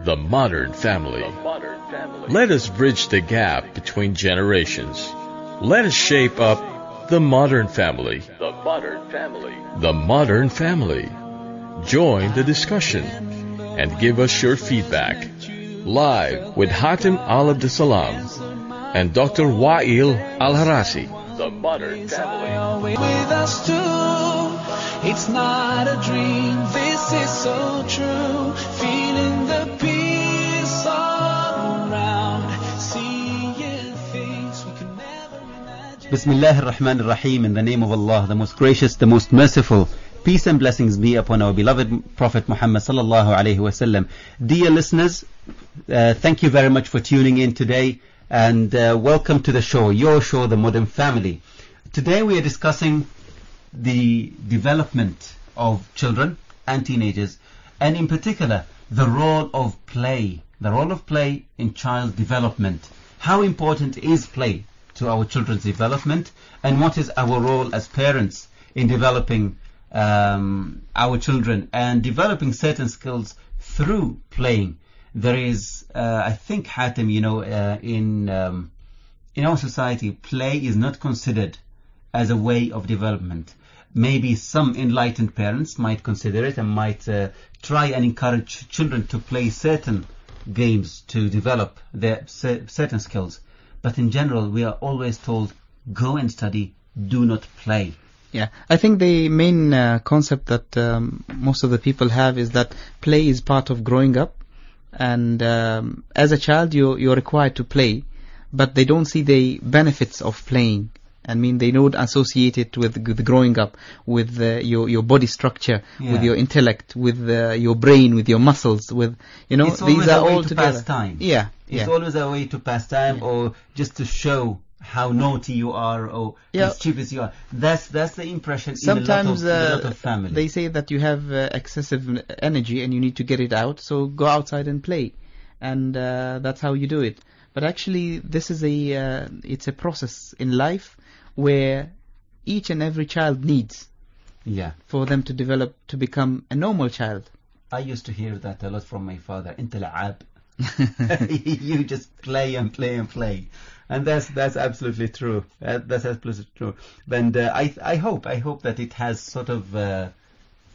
The modern family. Let us bridge the gap between generations. Let us shape up the modern family. The modern family. Join the discussion and give us your feedback. Live with Hatem Al-Abdessalam and Dr. Wa'il Al-Harasi. The modern family. With us too. It's not a dream. This is so true. Feeling the peace all around. Seeing things we can never imagine. Bismillah ar-Rahman ar-Rahim. In the name of Allah, the most gracious, the most merciful. Peace and blessings be upon our beloved Prophet Muhammad sallallahu alaihi wasallam. Dear listeners, thank you very much for tuning in today, and welcome to the show, your show, The Modern Family. Today we are discussing the development of children and teenagers, and in particular the role of play in child development. How important is play to our children's development, and what is our role as parents in developing our children and developing certain skills through playing? There is, I think, Hatem, in our society, play is not considered as a way of development. Maybe some enlightened parents might consider it and might try and encourage children to play certain games to develop their certain skills. But in general, we are always told, go and study, do not play. Yeah, I think the main concept that most of the people have is that play is part of growing up, and as a child you're required to play, but they don't see the benefits of playing. I mean, they don't associate it with growing up, with your body structure, with your intellect, with your brain, with your muscles, with these are all together. Pass time. Yeah, it's always a way to pass time, or just to show how naughty you are, or mischievous you are. That's the impression. Sometimes in a lot of families. They say that you have excessive energy and you need to get it out, so go outside and play, and that's how you do it. But actually, this is it's a process in life where each and every child needs for them to develop to become a normal child. I used to hear that a lot from my father. Inta la'ab. You just play and play and play. And that's absolutely true. That's absolutely true. And I hope that it has sort of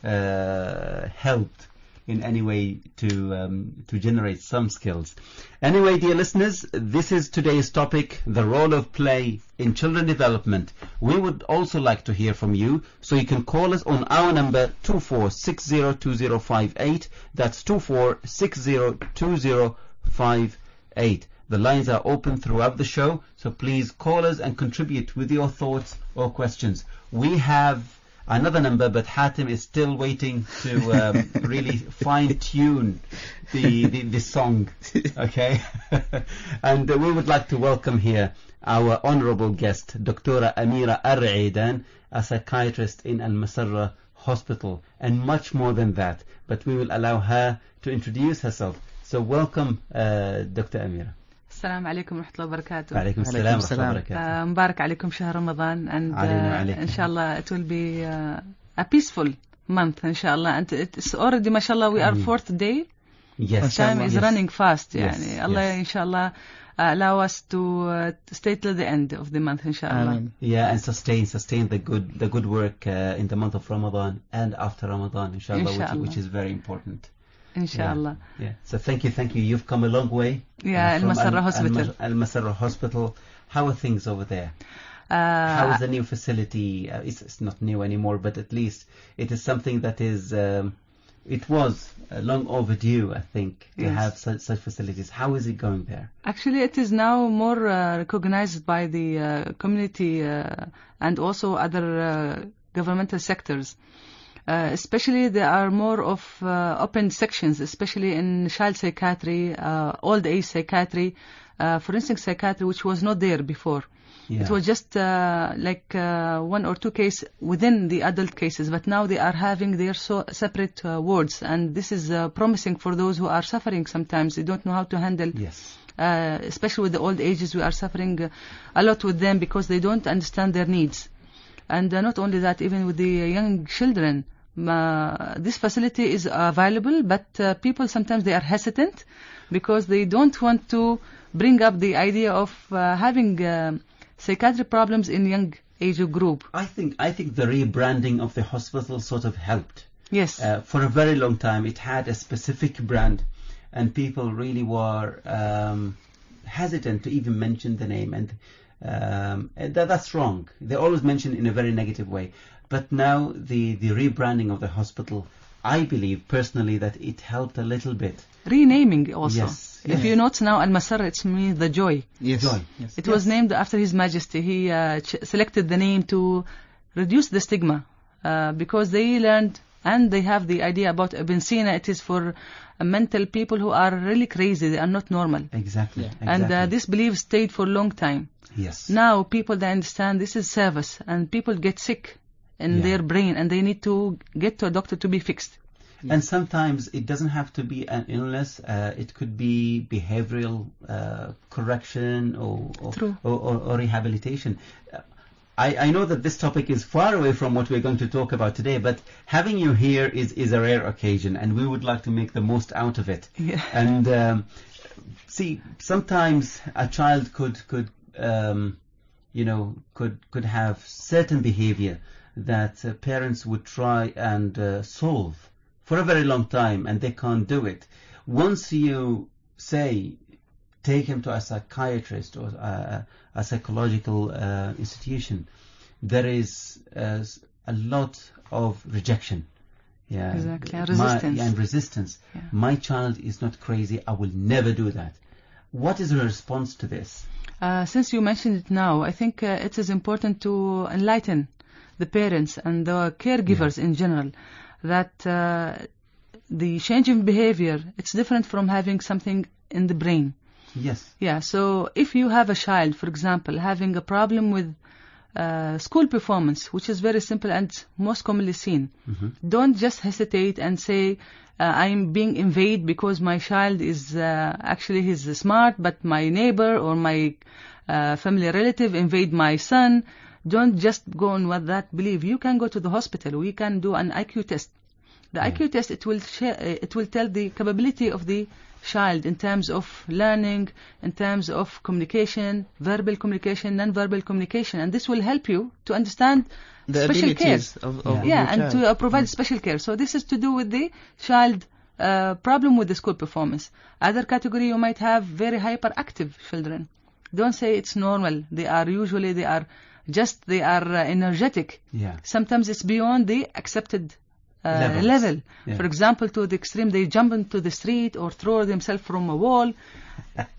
helped in any way to generate some skills. Anyway, dear listeners, this is today's topic: the role of play in children development. We would also like to hear from you, so you can call us on our number 24602058. That's 24602058. The lines are open throughout the show, so please call us and contribute with your thoughts or questions. We have another number, but Hatem is still waiting to really fine-tune the song. Okay? And we would like to welcome here our honorable guest, Dr. Amira Ar-Aidan, a psychiatrist in Al-Masarra Hospital, and much more than that. But we will allow her to introduce herself. So welcome, Dr. Amira. السلام عليكم ورحمة الله وبركاته. وعليكم السلام ورحمة الله وبركاته. مبارك عليكم شهر رمضان, and إن شاء الله it will be a peaceful month إن شاء الله. And it's already ما شاء الله we are fourth day. Yes. Time is running fast. يعني الله إن شاء الله allow us to stay till the end of the month إن شاء الله. Yeah, and sustain the good work in the month of Ramadan and after Ramadan إن شاء الله, which is very important. Inshallah. Yeah. So thank you. You've come a long way. Yeah, Al-Masarra Hospital. Al-Masarra Hospital. How are things over there? How is the new facility? It's not new anymore, but at least it is something that is. It was long overdue, I think, to have such facilities. How is it going there? Actually, it is now more recognized by the community and also other governmental sectors. Especially there are more of open sections, especially in child psychiatry, old age psychiatry, forensic psychiatry, which was not there before. Yeah. It was just like one or two cases within the adult cases, but now they are having their separate wards, and this is promising for those who are suffering sometimes. They don't know how to handle. Yes. Especially with the old ages, we are suffering a lot with them because they don't understand their needs. And not only that, even with the young children, this facility is available, but people sometimes they are hesitant because they don't want to bring up the idea of having psychiatric problems in young age group. I think the rebranding of the hospital sort of helped. Yes. For a very long time, it had a specific brand, and people really were hesitant to even mention the name, and that's wrong. They always mention it in a very negative way. But now the rebranding of the hospital, I believe personally that it helped a little bit. Renaming also. Yes. If you note now, Al-Masarra, it's means the joy. Yes. Joy. Yes. It was named after His Majesty. He selected the name to reduce the stigma because they learned and they have the idea about Ibn Sina. It is for mental people who are really crazy. They are not normal. Exactly. Yeah. Exactly. And this belief stayed for a long time. Yes. Now people they understand this is service, and people get sick in their brain, and they need to get to a doctor to be fixed. And sometimes it doesn't have to be an illness. It could be behavioral correction or rehabilitation. I know that this topic is far away from what we're going to talk about today, but having you here is a rare occasion, and we would like to make the most out of it. Yeah. And see, sometimes a child could have certain behavior that parents would try and solve for a very long time, and they can't do it. Once you say, take him to a psychiatrist or a psychological institution, there is a lot of rejection. Yeah, exactly. And resistance. Yeah. Yeah. My child is not crazy. I will never do that. What is the response to this? Since you mentioned it now, I think it is important to enlighten the parents and the caregivers in general that the change in behavior, it's different from having something in the brain. Yes. Yeah, so if you have a child, for example, having a problem with school performance, which is very simple and most commonly seen, don't just hesitate and say, I'm being invaded because my child is actually he's smart, but my neighbor or my family relative invade my son. Don't just go on with that belief. You can go to the hospital. We can do an IQ test. The IQ test, it will tell the capability of the child in terms of learning, in terms of communication, verbal communication, non-verbal communication, and this will help you to understand The special care. abilities of your and child. to provide special care. So this is to do with the child problem with the school performance. Other category, you might have very hyperactive children. Don't say it's normal. They are energetic. Yeah. Sometimes it's beyond the accepted level. Yeah. For example, to the extreme, they jump into the street or throw themselves from a wall.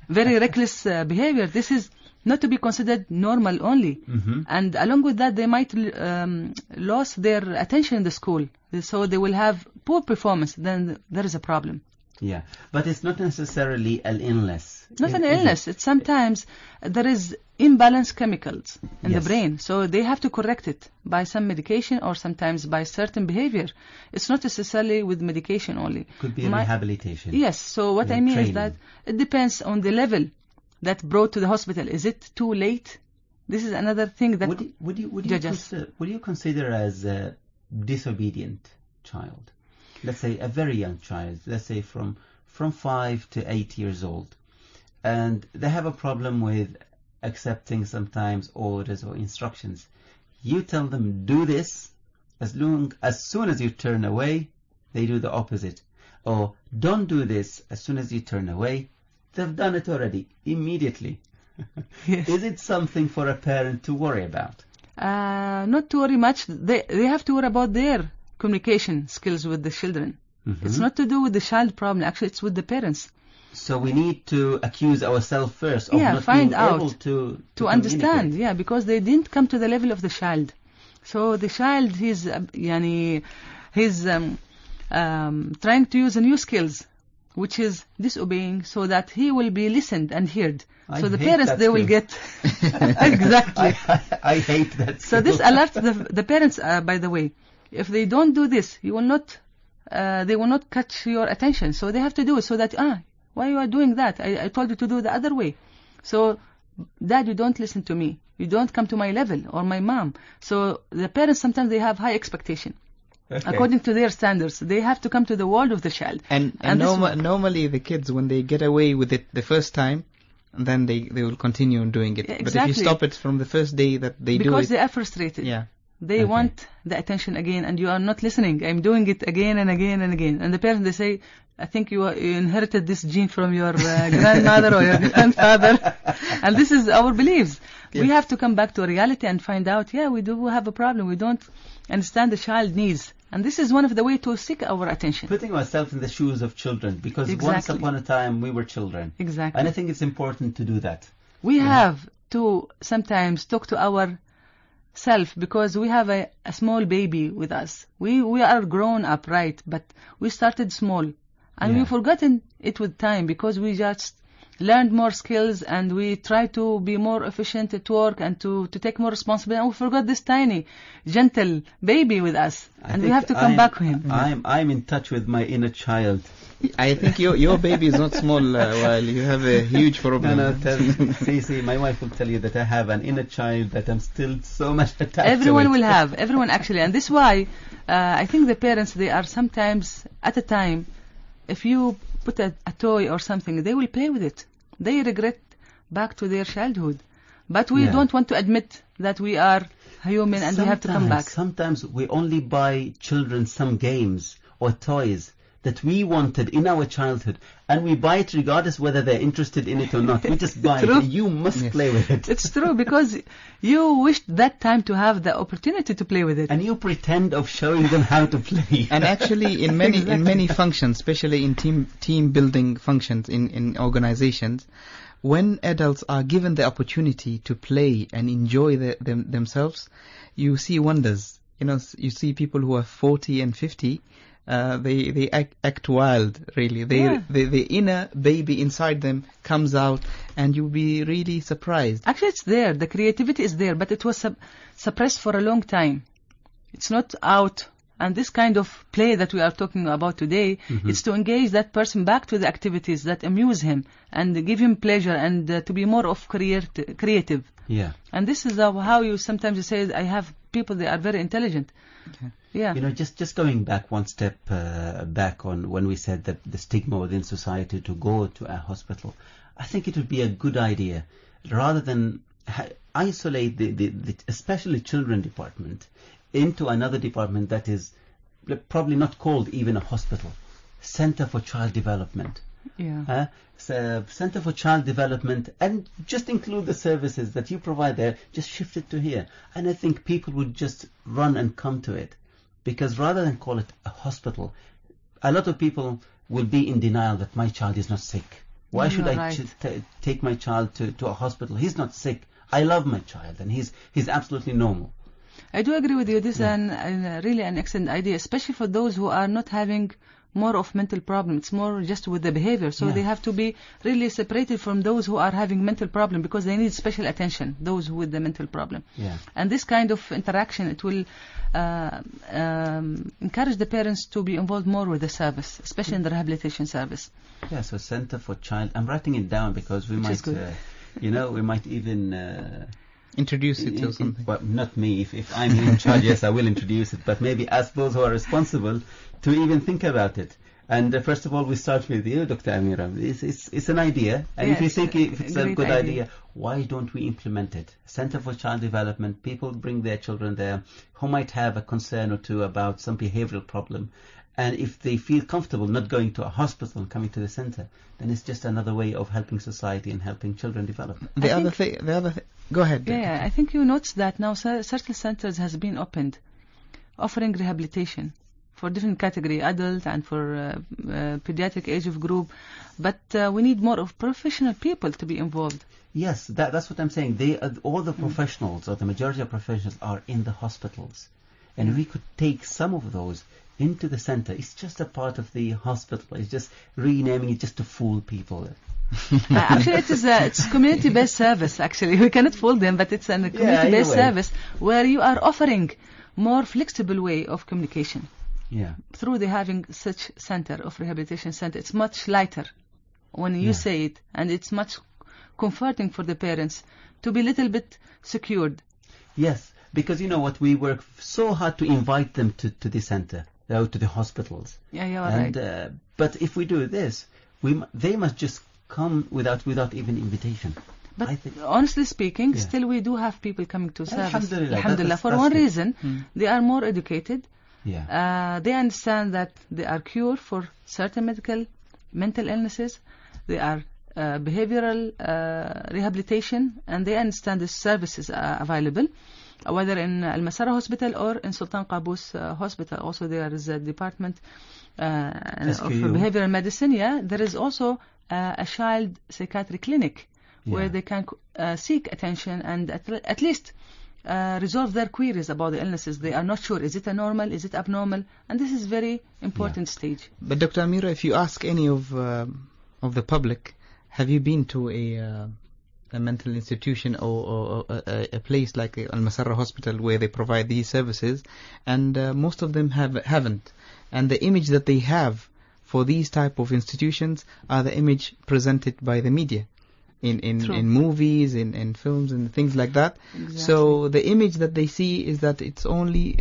Very reckless behavior. This is not to be considered normal only. And along with that, they might lose their attention in the school. So they will have poor performance. Then there is a problem. Yeah, but it's not necessarily an illness. Not an illness. It's sometimes there is imbalanced chemicals in the brain. So they have to correct it by some medication or sometimes by certain behavior. It's not necessarily with medication only. Could be rehabilitation. Yes. So what I mean is that it depends on the level that brought to the hospital. Is it too late? This is another thing that would you consider as a disobedient child? Let's say a very young child, let's say from 5 to 8 years old, and they have a problem with accepting sometimes orders or instructions. You tell them, do this, as soon as you turn away, they do the opposite. Or don't do this, as soon as you turn away, they've done it already, immediately. Yes. Is it something for a parent to worry about? Not to worry much. They have to worry about their communication skills with the children. It's not to do with the child problem. Actually, it's with the parents. So we need to accuse ourselves first of not find being out able to understand. Yeah, because they didn't come to the level of the child. So the child, he's trying to use new skills, which is disobeying, so that he will be listened and heard. So the parents, they will get exactly. I hate that. So this alerts the parents. By the way, if they don't do this, they will not catch your attention. So they have to do it so that why you are doing that? I told you to do the other way. So, Dad, you don't listen to me. You don't come to my level, or my mom. So the parents sometimes they have high expectation. according to their standards. They have to come to the world of the child. And normally the kids, when they get away with it the first time, then they will continue on doing it. Exactly. But if you stop it from the first day that they do it... Because they are frustrated. Yeah. They want the attention again, and you are not listening. I'm doing it again and again and again. And the parents, they say, I think you inherited this gene from your grandmother or your grandfather. And this is our beliefs. Yes. We have to come back to reality and find out, we do have a problem. We don't understand the child needs. And this is one of the ways to seek our attention. Putting ourselves in the shoes of children, because once upon a time we were children. Exactly. And I think it's important to do that. We have to sometimes talk to our self, because we have a small baby with us. We are grown up, right? But we started small. And we've forgotten it with time, because we just learned more skills and we try to be more efficient at work and to take more responsibility. And we forgot this tiny, gentle baby with us. And we have to come back to him. I'm in touch with my inner child. I think your baby is not small, while you have a huge problem. See, my wife will tell you that I have an inner child that I'm still so much attached Everyone to. Will have. Everyone actually. And this is why I think the parents, they are sometimes, at a time, if you put a toy or something, they will play with it. They regret back to their childhood. But we don't want to admit that we are human and we have to come back. Sometimes we only buy children some games or toys that we wanted in our childhood, and we buy it regardless whether they're interested in it or not. We just buy it. You must play with it. It's true, because you wished that time to have the opportunity to play with it. And you pretend of showing them how to play. And actually, in many functions, especially in team building functions in organizations, when adults are given the opportunity to play and enjoy themselves, you see wonders. You see people who are 40 and 50. They act wild, really. The inner baby inside them comes out, and you'll be really surprised. Actually, it's there. The creativity is there, but it was suppressed for a long time. It's not out. And this kind of play that we are talking about today, it's to engage that person back to the activities that amuse him and give him pleasure, and to be more of creative. Yeah. And this is how you sometimes say, I have people, they are very intelligent. Okay. Yeah. Just going back one step back on when we said that the stigma within society to go to a hospital, I think it would be a good idea, rather than isolate the especially children department into another department that is probably not called even a hospital. Center for Child Development. Yeah. Center for Child Development, and just include the services that you provide there, just shift it to here. And I think people would just run and come to it. Because rather than call it a hospital, a lot of people will be in denial that my child is not sick. Why should I take my child to a hospital? He's not sick. I love my child, and he's absolutely normal. I do agree with you. This is really an excellent idea, especially for those who are not having more of mental problem. It's more just with the behavior. So they have to be really separated from those who are having mental problem, because they need special attention, those with the mental problem. Yeah. And this kind of interaction, it will encourage the parents to be involved more with the service, especially in the rehabilitation service. Yeah, so Center for Child. I'm writing it down because we might even... introduce it or something. Well, not me. If I'm in charge, yes, I will introduce it. But maybe ask those who are responsible to even think about it. And first of all, we start with you, Dr. Amira. It's an idea. And if you think it's a good idea, why don't we implement it? Center for Child Development, people bring their children there who might have a concern or two about some behavioral problem. And if they feel comfortable not going to a hospital and coming to the center, then it's just another way of helping society and helping children develop. The other thing, go ahead. Yeah, I think you noticed that now certain centers has been opened, offering rehabilitation for different category, adult and for pediatric age of group. But we need more of professional people to be involved. Yes, that's what I'm saying. All the professionals, or the majority of professionals, are in the hospitals. And we could take some of those into the center. It's just a part of the hospital. It's just renaming it just to fool people. Actually, it's community-based service. Actually, we cannot fool them, but it's a community-based service where you are offering more flexible way of communication. Yeah. Through having such center of rehabilitation center, it's much lighter when you say it, and it's much comforting for the parents to be a little bit secured. Yes. Because you know what, we work so hard to invite them to the center, to the hospitals. Yeah, you're And right. but if we do this, they must just come without even invitation. But I think, honestly speaking, Yeah. still we do have people coming to service. Alhamdulillah, Alhamdulillah. For that's one good. reason, they are more educated. yeah, They understand that they are cured for certain mental illnesses. They are behavioral rehabilitation, and they understand the services are available, whether in Al Masara Hospital or in Sultan Qaboos Hospital. Also, there is a department of SQU. behavioral medicine. Yeah, there is also a child psychiatric clinic where Yeah. they can seek attention and at least resolve their queries about the illnesses. They are not sure, is it a normal, is it abnormal, and this is very important stage. But Dr. Amira, if you ask any of the public, have you been to a mental institution or a place like Al Masarra Hospital where they provide these services? And most of them haven't. And the image that they have for these type of institutions are the image presented by the media. In movies, in films and things like that. Exactly. So the image that they see is that it's only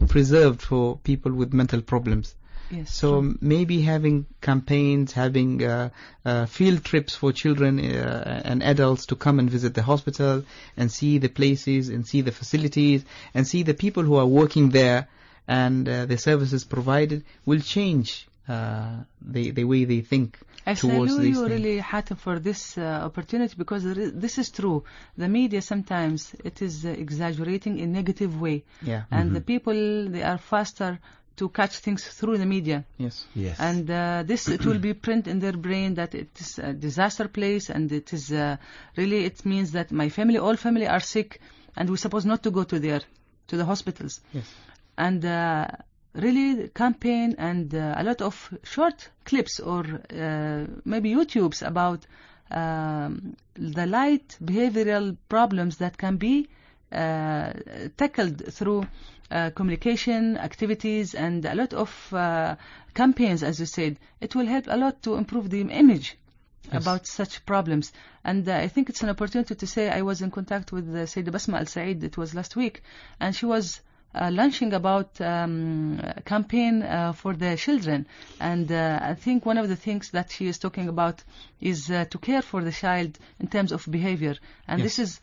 preserved for people with mental problems. Yes. So true. maybe having campaigns, having field trips for children and adults to come and visit the hospital and see the places and see the facilities and see the people who are working there and the services provided will change the way they think I towards salute these you things. really, Hatem, for this opportunity, because this is true. The media sometimes it is exaggerating in negative way, Yeah. and the people, they are faster to catch things through the media. Yes. yes, And this, it will be print in their brain that it is a disaster place, and it is really, it means that all family are sick, and we're supposed not to go to the hospitals. Yes. And really campaign and a lot of short clips or maybe YouTubes about the light behavioral problems that can be tackled through communication activities and a lot of campaigns, as you said. It will help a lot to improve the image about such problems. And I think it's an opportunity to say I was in contact with Sayyidah Basma Al Saeed, it was last week, and she was launching about campaign for the children, and I think one of the things that she is talking about is to care for the child in terms of behavior, and this is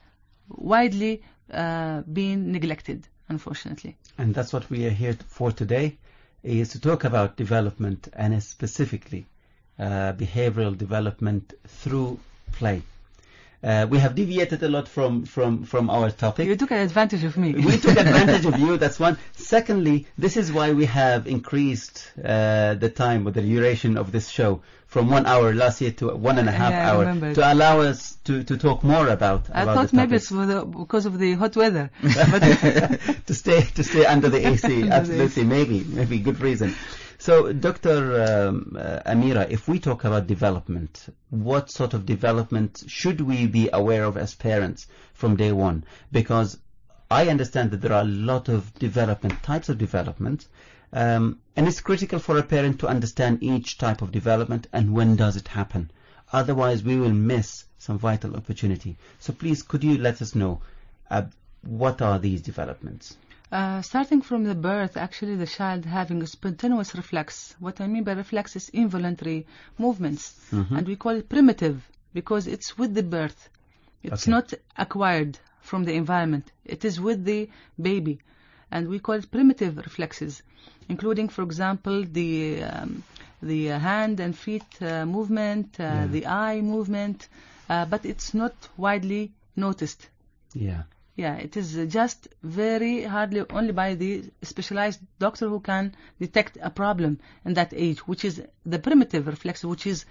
widely being neglected, unfortunately. and that's what we are here for today, is to talk about development, and specifically behavioral development through play. We have deviated a lot from our topic. You took an advantage of me. We took advantage of you, that's one. Secondly, this is why we have increased the time or the duration of this show from 1 hour last year to 1.5 I hour remember. to allow us to talk more about I the thought maybe topic. it's because of the hot weather. to stay under the AC. Under the Absolutely, maybe good reason. So, Dr. Amira, if we talk about development, what sort of development should we be aware of as parents from day one? Because I understand that there are a lot of types of development, and it's critical for a parent to understand each type of development and when does it happen. Otherwise, we will miss some vital opportunity. So please, could you let us know what are these developments? Starting from the birth, actually the child having a spontaneous reflex. What I mean by reflex is involuntary movements. And we call it primitive because it's with the birth. It's not acquired from the environment. It is with the baby. And we call it primitive reflexes, including, for example, the hand and feet movement, the eye movement, but it's not widely noticed. Yeah, it is just very hardly only by the specialized doctor who can detect a problem in that age, which is the primitive reflex, which is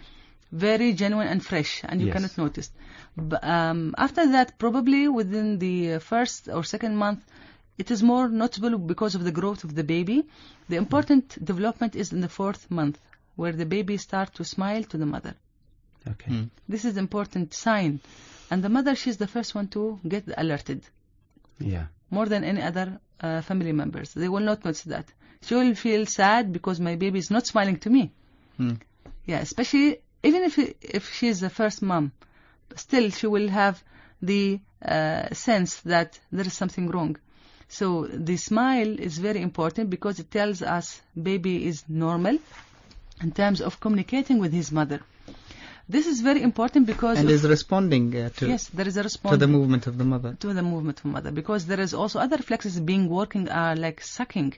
very genuine and fresh, and you cannot notice. After that, probably within the first or second month, it is more notable because of the growth of the baby. The important development is in the 4th month, where the baby starts to smile to the mother. This is an important sign. And the mother, she's the first one to get alerted. More than any other family members. They will not notice that. She will feel sad because my baby is not smiling to me. Yeah, especially even if she is the first mom, still she will have the sense that there is something wrong. So the smile is very important because it tells us baby is normal in terms of communicating with his mother. This is very important because and is responding to yes, there is a response to the movement of the mother. To the movement of mother, because there is also other reflexes being working, like sucking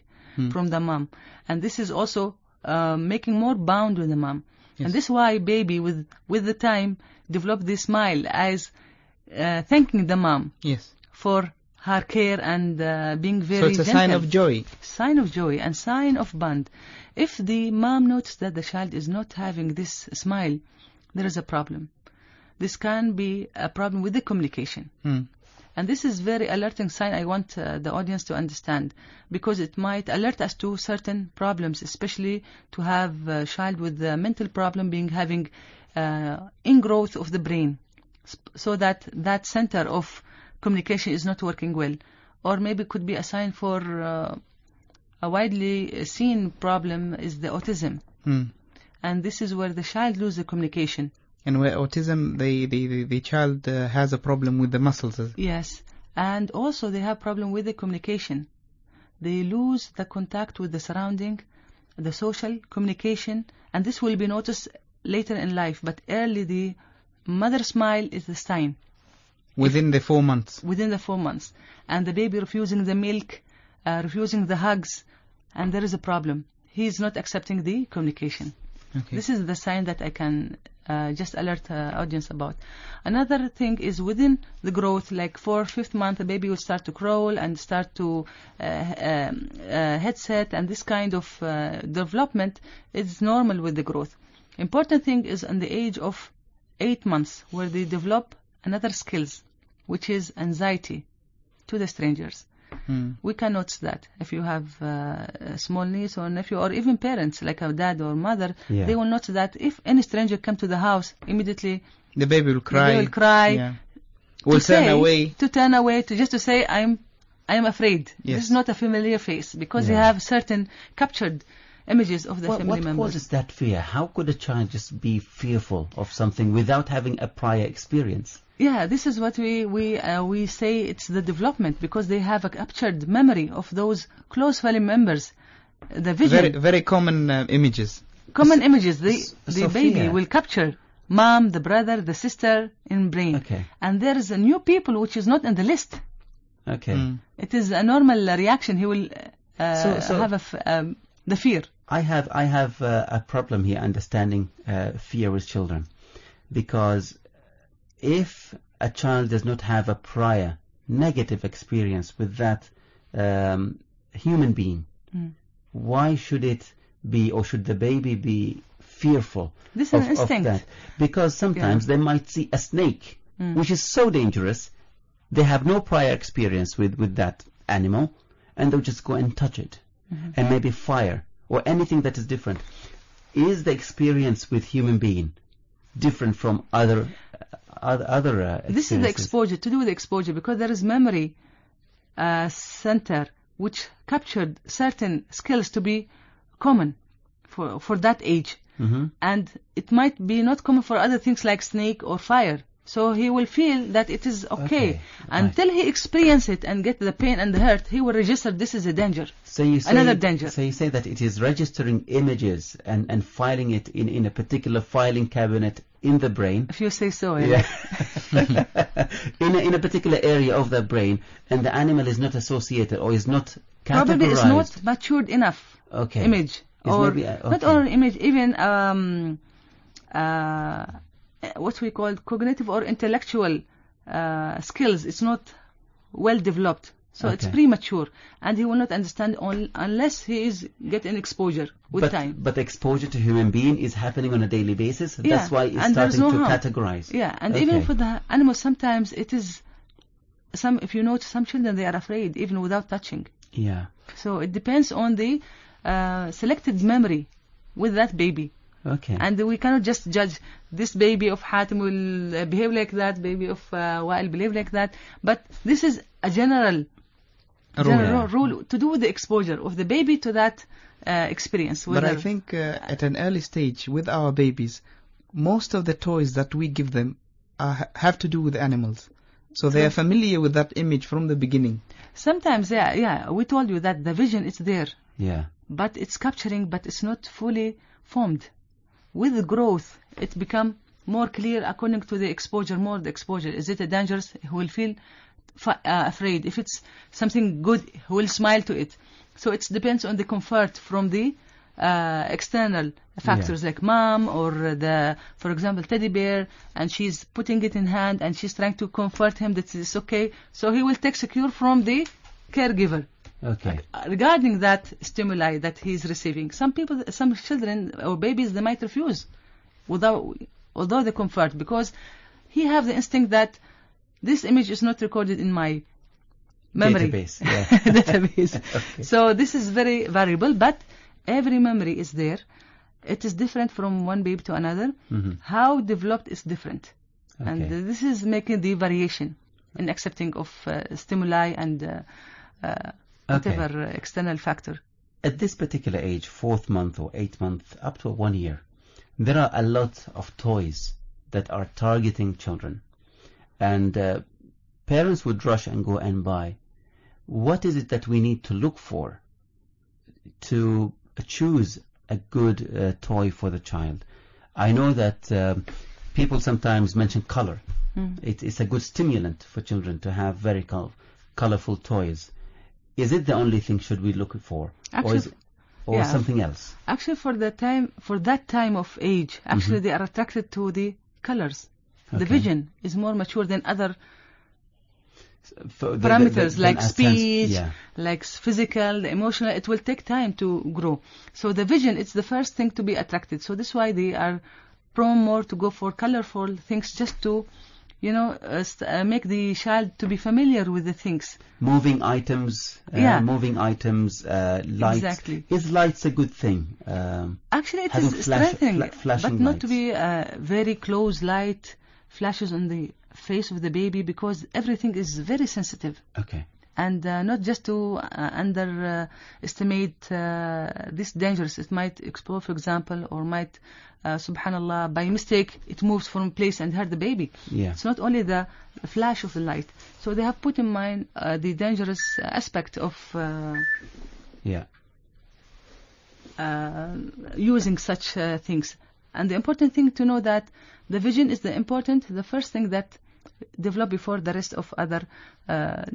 from the mom, and this is also making more bound with the mom. Yes. And this is why baby with the time develop this smile as thanking the mom Yes. for her care and being very So it's a gentle. sign of joy. Sign of joy and sign of bond. If the mom notices that the child is not having this smile, there is a problem. This can be a problem with the communication. And this is very alerting sign I want the audience to understand, because it might alert us to certain problems, especially to have a child with a mental problem having ingrowth of the brain, so that center of communication is not working well. Or maybe could be a sign for a widely seen problem is the autism. And this is where the child loses the communication. And where autism, the child has a problem with the muscles. Yes, and also they have problem with the communication. They lose the contact with the surrounding, the social communication, and this will be noticed later in life. But early, the mother smile is the sign. Within the 4 months. Within the 4 months. And the baby refusing the milk, refusing the hugs, and there is a problem. He is not accepting the communication. Okay. This is the sign that I can just alert audience about. Another thing is within the growth, like 4th, 5th month, the baby will start to crawl and start to headset, and this kind of development is normal with the growth. Important thing is in the age of 8 months, where they develop another skills, which is anxiety to the strangers. We can notice that if you have a small niece or nephew, or even parents like a dad or mother, they will notice that if any stranger come to the house, immediately the baby will cry. The baby will cry. Yeah. Will turn away. To turn away, just to say, I am afraid. Yes. This is not a familiar face, because they have certain captured images of the family members. What causes that fear? How could a child just be fearful of something without having a prior experience? Yeah, this is what we say, it's the development, because they have a captured memory of those close family members. The vision. Very, very common images. Common images. The baby fear. will capture mom, the brother, the sister in brain. Okay. And there is a new people which is not in the list. Okay. It is a normal reaction. He will have the fear. I have a problem here understanding fear with children, because if a child does not have a prior negative experience with that human being, why should it be, or should the baby be fearful This is an of instinct. that? Because sometimes they might see a snake, which is so dangerous, they have no prior experience with that animal, and they'll just go and touch it, and maybe fire, or anything that is different. Is the experience with human being different from other experiences? This is the exposure, to do with the exposure, because there is memory center which captured certain skills to be common for that age. And it might be not common for other things like snake or fire. So he will feel that it is okay. Until he experience it and get the pain and the hurt, he will register this is a danger. So you say, another danger. So you say that it is registering images and filing it in a particular filing cabinet in the brain. If you say so, in a particular area of the brain, and the animal is not associated or is not categorized. Probably it's not matured enough. Image. It's or maybe, not only image, even what we call cognitive or intellectual skills. It's not well developed, so it's premature, and he will not understand unless he is getting exposure with time. But exposure to human being is happening on a daily basis. That's why it's starting to categorize. Yeah, and even for the animals, sometimes it is if you notice some children, they are afraid even without touching. Yeah. So it depends on the selected memory with that baby. Okay. And we cannot just judge this baby of Hatim will behave like that, baby of Wa'il behave like that. But this is a general rule to do with the exposure of the baby to that experience. But I think at an early stage with our babies, most of the toys that we give them have to do with animals. So they are familiar with that image from the beginning. Sometimes, yeah, we told you that the vision is there, Yeah. but it's capturing, but it's not fully formed. With growth, it become more clear according to the exposure, more the exposure. Is it a dangerous? He will feel afraid. If it's something good, he will smile to it. So it depends on the comfort from the external factors like mom or for example, teddy bear, and she's putting it in hand and she's trying to comfort him that it's okay. So he will take secure from the caregiver. Okay. Regarding that stimuli that he's receiving, some children or babies, they might refuse although the comfort, because he have the instinct that this image is not recorded in my memory Database. Yeah. database. Okay. So this is very variable, but every memory is there. It is different from one baby to another. Mm-hmm. How developed is different. Okay. And this is making the variation in accepting of stimuli and whatever external factor. At this particular age, 4th month or 8th month, up to 1 year, there are a lot of toys that are targeting children. And parents would rush and go and buy. What is it that we need to look for to choose a good toy for the child? I know that people sometimes mention color. It's a good stimulant for children to have very colorful toys. Is it the only thing should we look for? Actually, or something else? Actually, for that time of age, actually they are attracted to the colors. The vision is more mature than other parameters like speech, like physical, the emotional. It will take time to grow. So the vision, it's the first thing to be attracted. So that's why they are prone more to go for colorful things, just to, make the child to be familiar with the things. Moving items, lights. Exactly. Is lights a good thing? Actually, it is strengthening, but not lights. to be very close light flashes on the face of the baby, because everything is very sensitive. Okay. And not just to underestimate this dangerous. It might explode, for example, or might, subhanallah, by mistake, it moves from place and hurt the baby. Yeah. It's not only the flash of the light. So they have put in mind the dangerous aspect of using such things. And the important thing to know that the vision is the first thing that develop before the rest of other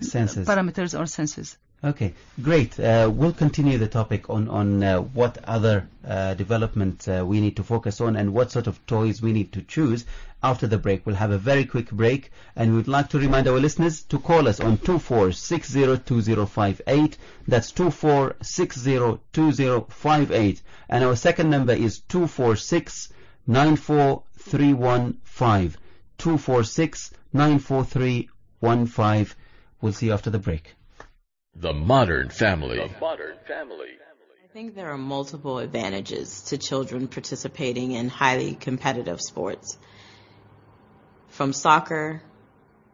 senses, parameters or senses. Okay, great. We'll continue the topic on what other development we need to focus on and what sort of toys we need to choose after the break. We'll have a very quick break, and we'd like to remind our listeners to call us on 24602058. That's 24602058. And our second number is 246-94315. 246-94315. We'll see you after the break. The Modern Family. I think there are multiple advantages to children participating in highly competitive sports. From soccer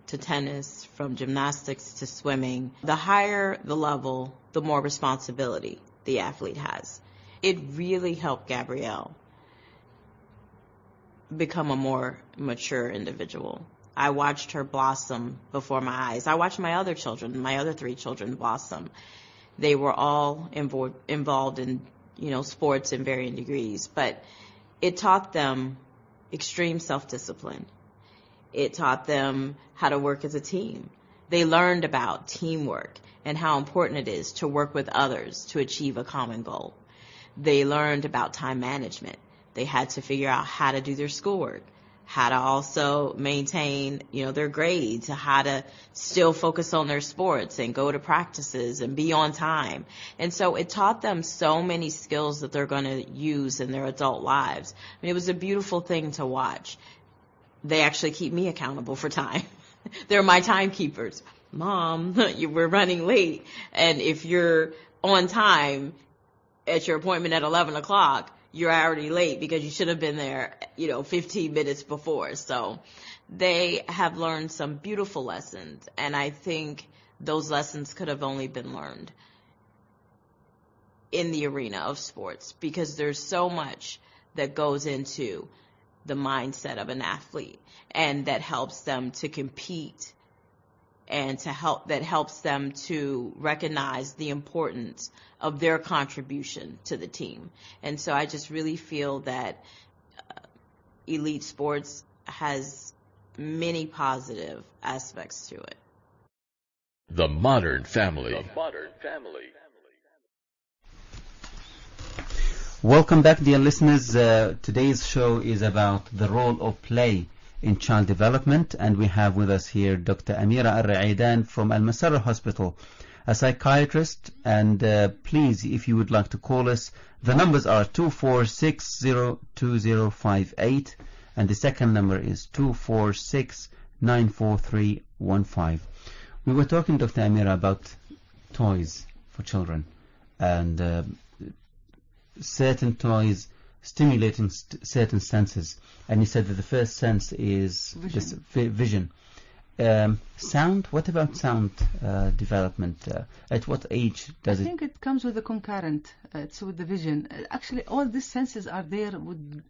to tennis, from gymnastics to swimming. The higher the level, the more responsibility the athlete has. It really helped Gabrielle become a more mature individual. I watched her blossom before my eyes. I watched my other 3 children blossom. They were all involved in, sports in varying degrees, but it taught them extreme self-discipline. It taught them how to work as a team. They learned about teamwork and how important it is to work with others to achieve a common goal. They learned about time management. They had to figure out how to do their schoolwork, how to also maintain, their grades, how to still focus on their sports and go to practices and be on time. And so it taught them so many skills that they're going to use in their adult lives. I mean, it was a beautiful thing to watch. They actually keep me accountable for time. They're my timekeepers. Mom, we're running late. And if you're on time at your appointment at 11 o'clock, you're already late because you should have been there, 15 minutes before. So they have learned some beautiful lessons, and I think those lessons could have only been learned in the arena of sports, because there's so much that goes into the mindset of an athlete and that helps them to compete and that helps them to recognize the importance of their contribution to the team. And so I just really feel that elite sports has many positive aspects to it. The modern family. The modern family. Welcome back, dear listeners. Today's show is about the role of play in child development, and we have with us here Dr. Amira Al-Raidan from Al-Masarra Hospital, a psychiatrist. And please, if you would like to call us, the numbers are 246-02058, and the second number is 246-94315. We were talking, Dr. Amira, about toys for children, and certain toys stimulating certain senses, and you said that the first sense is vision. Sound, what about sound development? At what age does it? I think it comes with the concurrent, it's with the vision. Actually, all these senses are there with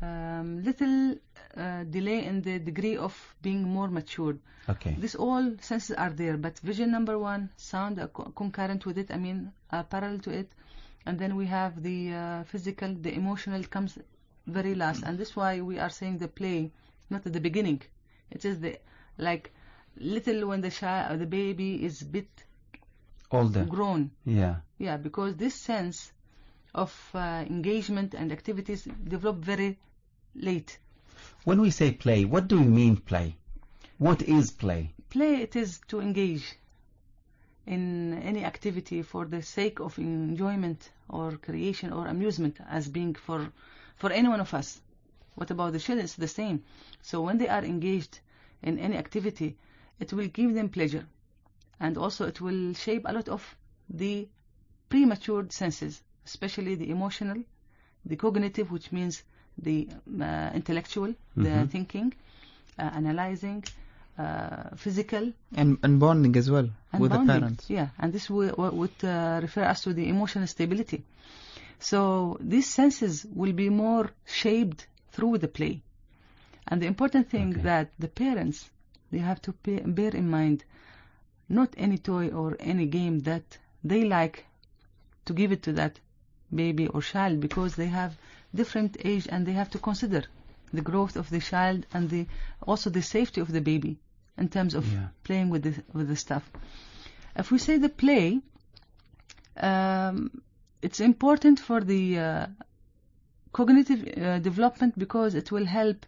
little delay in the degree of being more matured. Okay. These all senses are there, but vision number one, sound concurrent with it, parallel to it. And then we have the physical, the emotional comes very last. And this is why we are saying the play, not at the beginning. It is little when the baby is bit older, grown. Yeah. Yeah, because this sense of engagement and activities develop very late. When we say play, what do we mean play? What is play? Play, it is to engage in any activity for the sake of enjoyment or creation or amusement, as being for any one of us. What about the children? It's the same. So when they are engaged in any activity, it will give them pleasure, and also it will shape a lot of the premature senses, especially the emotional, the cognitive, which means the intellectual, the thinking, analyzing, physical, and bonding as well with bonding, the parents. Yeah, and this would refer us to the emotional stability. So these senses will be more shaped through the play. And the important thing that the parents, they have to bear in mind, not any toy or any game that they like to give it to that baby or child, because they have different age and they have to consider the growth of the child and also the safety of the baby in terms of playing with the stuff. If we say the play, it's important for the cognitive development, because it will help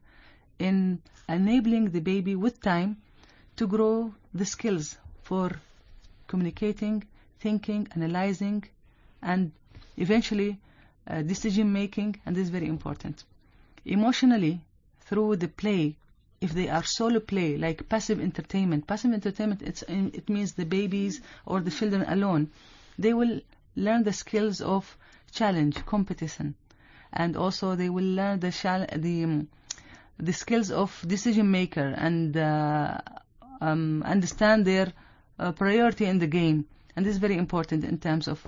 in enabling the baby with time to grow the skills for communicating, thinking, analyzing, and eventually decision making, and this is very important. Emotionally, through the play, if they are solo play, like passive entertainment, it means the babies or the children alone, they will learn the skills of challenge, competition, and also they will learn the skills of decision maker and understand their priority in the game, and this is very important in terms of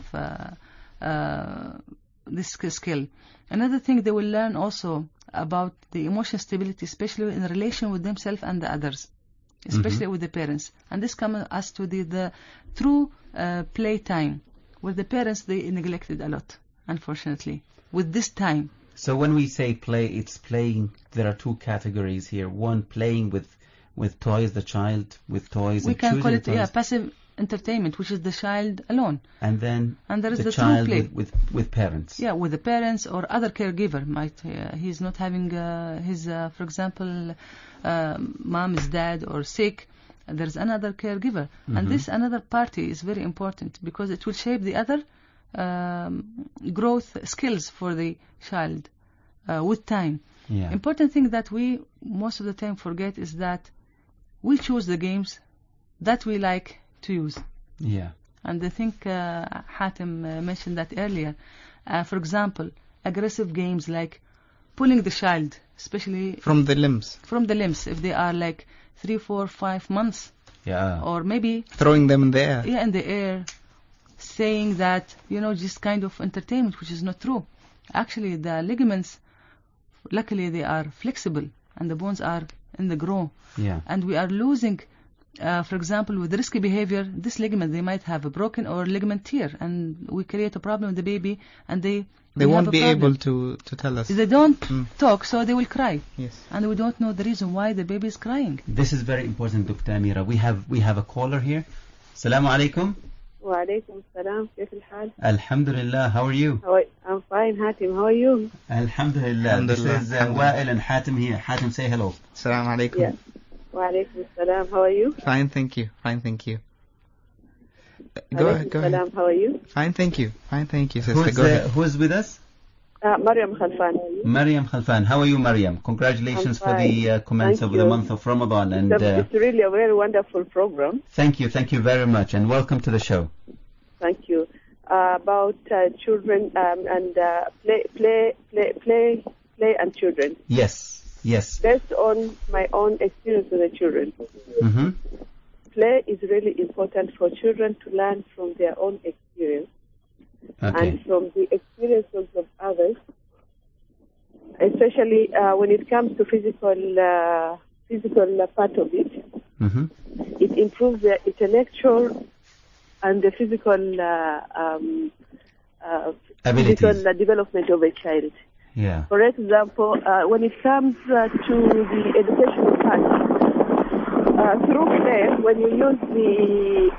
this skill. Another thing they will learn also about the emotional stability, especially in relation with themselves and the others, especially with the parents. And this comes us to the true play time. With the parents, they neglected a lot, unfortunately, with this time. So when we say play, it's playing. There are two categories here. One, playing with toys, the child with toys. We and can call it toys. passive entertainment, which is the child alone. And then there is the the child true play. with parents. Yeah, with the parents or other caregiver. He's not having his, for example, mom is dead or sick. There's another caregiver, and this another party is very important, because it will shape the other growth skills for the child with time. Yeah. Important thing that we most of the time forget is that we choose the games that we like to use. Yeah. And I think Hatem mentioned that earlier. For example, aggressive games like pulling the child, especially From the limbs. if they are like 3, 4, 5 months. Yeah. Or maybe Throwing them in the air. yeah, in the air, saying that, just kind of entertainment, which is not true. Actually, the ligaments, luckily, they are flexible and the bones are in the grow. Yeah. And we are losing For example, with risky behavior, this ligament, they might have a broken or ligament tear, and we create a problem with the baby, and they won't have a be problem. able to tell us. They don't talk, so they will cry. Yes. And we don't know the reason why the baby is crying. This is very important, Dr. Amira. We have a caller here. Assalamu alaikum. وعليكم السلام كيف الحال؟ Alhamdulillah. How are you? I'm fine Hatim, how are you? Alhamdulillah. This is Wa'il and Hatim here. Hatim, say hello. Assalamu alaikum. Yeah. وعليكم السلام, how are you? Fine, thank you. Fine, thank you. Alaikum Go ahead. salam, how are you? Fine, thank you. Fine, thank you, sister. Go ahead. Who's with us? Maryam Khalfan. Maryam Khalfan. How are you, Maryam? Congratulations for I'm the fine. commence Thank of the you. month of Ramadan. And It's really a very wonderful program. thank you very much, and welcome to the show. Thank you. About children and play and children. Yes. Based on my own experience with the children, Mm-hmm. play is really important for children to learn from their own experience. Okay. And from the experiences of others, especially when it comes to physical part of it. Mm-hmm. It improves the intellectual and the physical Abilities. development of a child. Yeah. For example, when it comes to the educational part, through play, when you use the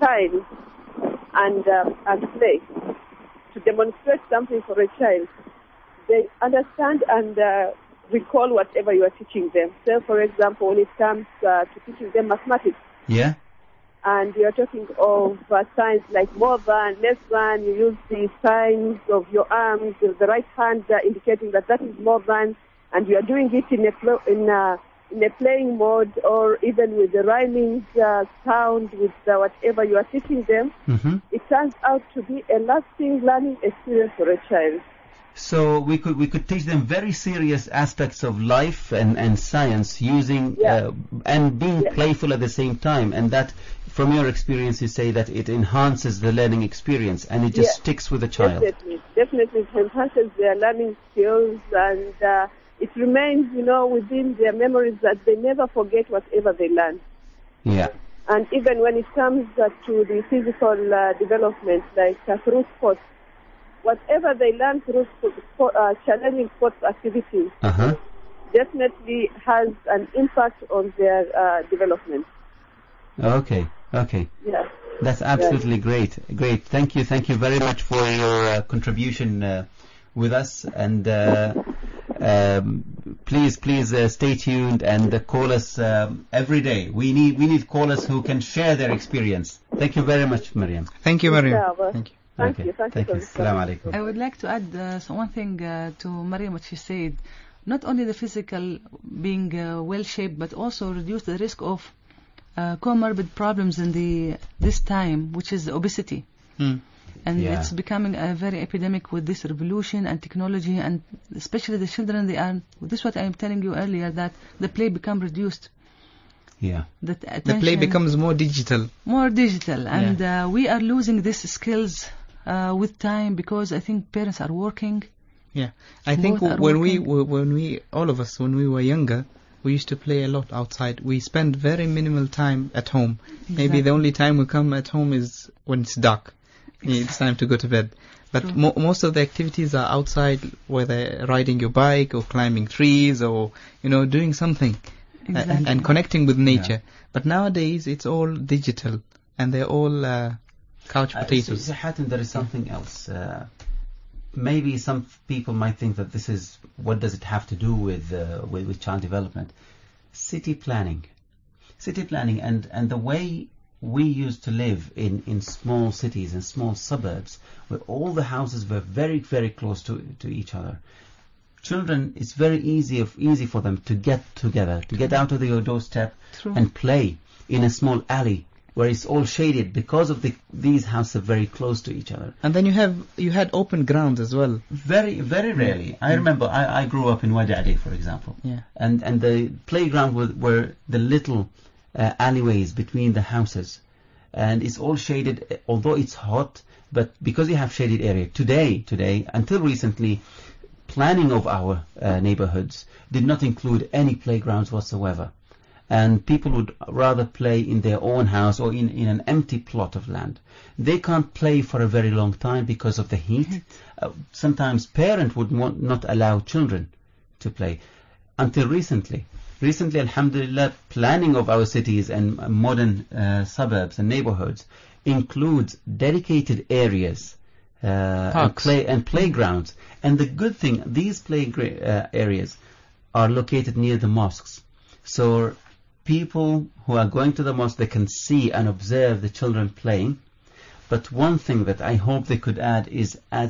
signs and play to demonstrate something for a child, they understand and recall whatever you are teaching them. So, for example, when it comes to teaching them mathematics, Yeah. and you are talking of signs like more than, less than, you use the signs of your arms, the right hand indicating that is more than, and you are doing it in a playing mode, or even with the rhyming sound with whatever you are teaching them. Mm-hmm. It turns out to be a lasting learning experience for a child. So we could teach them very serious aspects of life and science using and being playful at the same time, and that, from your experience, you say that it enhances the learning experience and it just sticks with the child. Definitely it enhances their learning skills, and it remains, within their memories that they never forget whatever they learn. Yeah. And even when it comes to the physical development, like through sports, whatever they learn through challenging sports activities definitely has an impact on their development. Okay. Yeah. That's absolutely great. Thank you very much for your contribution with us, and please stay tuned and call us every day. We need callers who can share their experience. Thank you very much, Maryam. Thank you, Maryam. Thank you. Thank you. Assalamu alaikum. I would like to add one thing to Maryam, what she said. Not only the physical being well shaped, but also reduce the risk of comorbid problems in this time, which is obesity. And it's becoming a very epidemic with this revolution and technology, and especially the children, this is what I am telling you earlier, that the play become reduced. Yeah. The play becomes more digital. And we are losing these skills with time, because I think parents are working. Yeah, I think when we all of us, when we were younger, we used to play a lot outside. We spend very minimal time at home. Exactly. Maybe the only time we come at home is when it's dark. Exactly. It's time to go to bed. But most of the activities are outside, whether riding your bike or climbing trees or doing something. Exactly. And connecting with nature. Yeah. But nowadays it's all digital, and they're all couch potatoes. Hatim, there is something else. Maybe some people might think that this is, what does it have to do with child development? City planning, and the way we used to live in small cities and small suburbs, where all the houses were very, very close to each other. Children, it's very easy for them to get together, to get out of your doorstep and play in a small alley where it's all shaded, because of these houses are very close to each other. And then you had open grounds as well. Very, very rarely. I remember I grew up in Wadi Ali, for example. Yeah. And the playground were the little alleyways between the houses, and it's all shaded. Although it's hot, but because you have shaded area today, until recently, planning of our neighborhoods did not include any playgrounds whatsoever. and people would rather play in their own house or in an empty plot of land. They can't play for a very long time because of the heat. Sometimes parents would not allow children to play. Until recently, alhamdulillah, planning of our cities and modern suburbs and neighborhoods includes dedicated areas and playgrounds. And the good thing, these areas are located near the mosques. So people who are going to the mosque, they can see and observe the children playing. But one thing that I hope they could add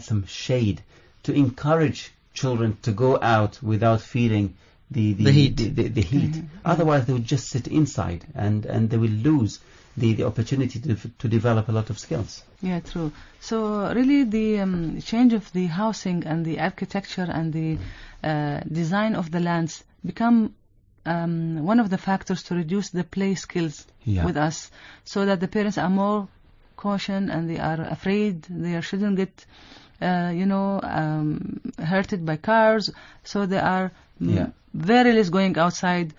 some shade to encourage children to go out without feeling the heat. Mm-hmm. Otherwise, they would just sit inside, and they will lose the opportunity to develop a lot of skills. Yeah, true. So really the change of the housing and the architecture and the design of the lands become one of the factors to reduce the play skills with us, so that the parents are more cautious and they are afraid they shouldn't get hurted by cars, so they are very less going outside,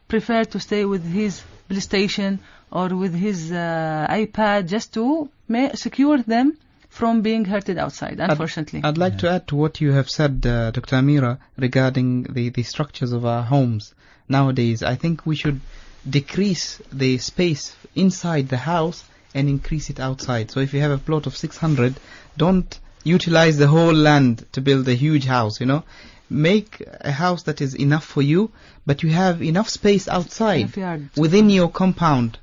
prefer to stay with his PlayStation or with his iPad just to secure them from being hurted outside, unfortunately. I'd like to add to what you have said, Dr. Amira, regarding the structures of our homes. Nowadays, I think we should decrease the space inside the house and increase it outside. So if you have a plot of 600, don't utilize the whole land to build a huge house, Make a house that is enough for you, but you have enough space outside within your compound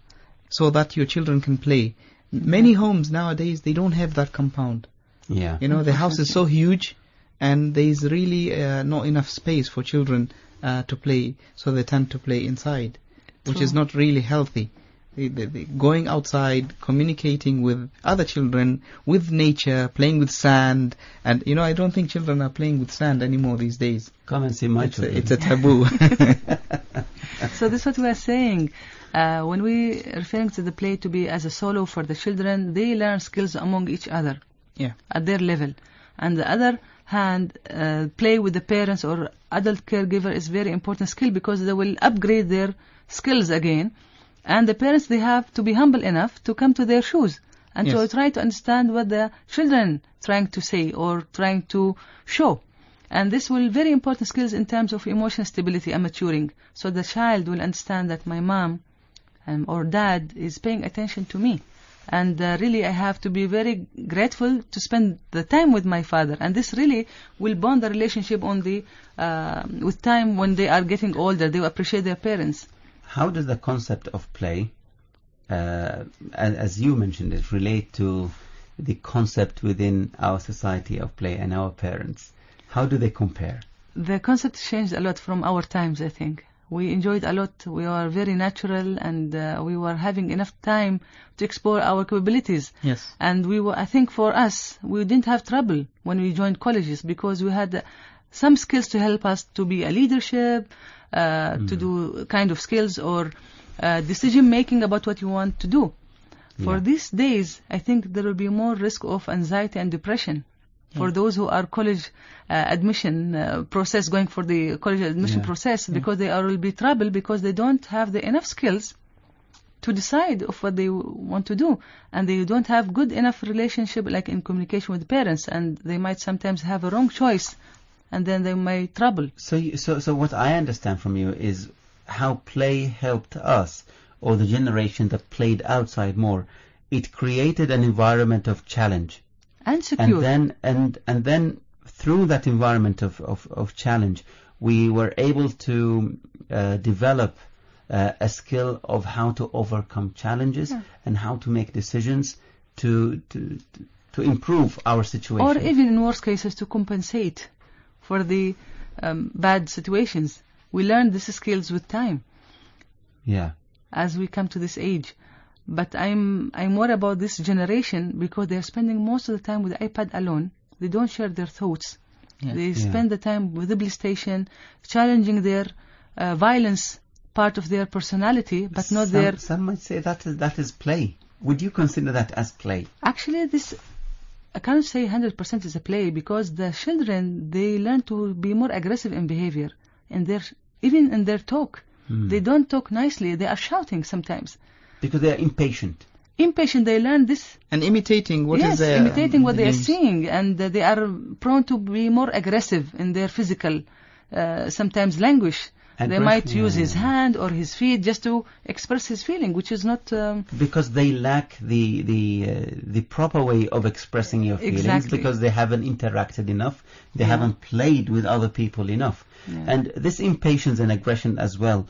so that your children can play. Many homes nowadays, they don't have that compound. Yeah. The house is so huge and there is really not enough space for children to play, so they tend to play inside, which is not really healthy. Going outside, communicating with other children, with nature, playing with sand, and I don't think children are playing with sand anymore these days. Come and see my children. It's a taboo. So this is what we are saying. When we referring to the play to be as a solo for the children, they learn skills among each other at their level. And the other hand, play with the parents or adult caregiver is very important skill, because they will upgrade their skills again. And the parents, they have to be humble enough to come to their shoes and to try to understand what the children trying to say or trying to show. And this will very important skills in terms of emotional stability and maturing. So the child will understand that my mom or dad is paying attention to me. And really I have to be very grateful to spend the time with my father. And this really will bond the relationship on the with time when they are getting older. They will appreciate their parents. How does the concept of play, as you mentioned it, relate to the concept within our society of play and our parents? How do they compare? The concept changed a lot from our times, I think. We enjoyed a lot. We were very natural, and we were having enough time to explore our capabilities. Yes. And I think for us, we didn't have trouble when we joined colleges, because we had some skills to help us to be a leadership, to do kind of skills or decision making about what you want to do. For these days, I think there will be more risk of anxiety and depression for those who are college admission process, going for the college admission process, because they will be trouble because they don't have the enough skills to decide of what they want to do, and they don't have good enough relationship like in communication with parents, and they might sometimes have a wrong choice, and then they may trouble. So what I understand from you is how play helped us, or the generation that played outside more. It created an environment of challenge and secure. And then through that environment of challenge, we were able to develop a skill of how to overcome challenges and how to make decisions to improve our situation. Or even in worst cases, to compensate for the bad situations. We learn these skills with time. Yeah. As we come to this age. But I'm more about this generation, because they're spending most of the time with the iPad alone. They don't share their thoughts. They spend the time with the PlayStation, challenging their violence part of their personality, but not their... Some might say that is play. Would you consider that as play? Actually, I can't say 100% is a play, because the children, they learn to be more aggressive in behavior, even in their talk. They don't talk nicely. They are shouting sometimes. Because they are impatient. They learn this. And imitating what is imitating what the they are games. seeing, and they are prone to be more aggressive in their physical, sometimes language. They might use his hand or his feet just to express his feeling, which is not... because they lack the proper way of expressing your feelings, Exactly. because they haven't interacted enough, they haven't played with other people enough. Yeah. And this impatience and aggression as well,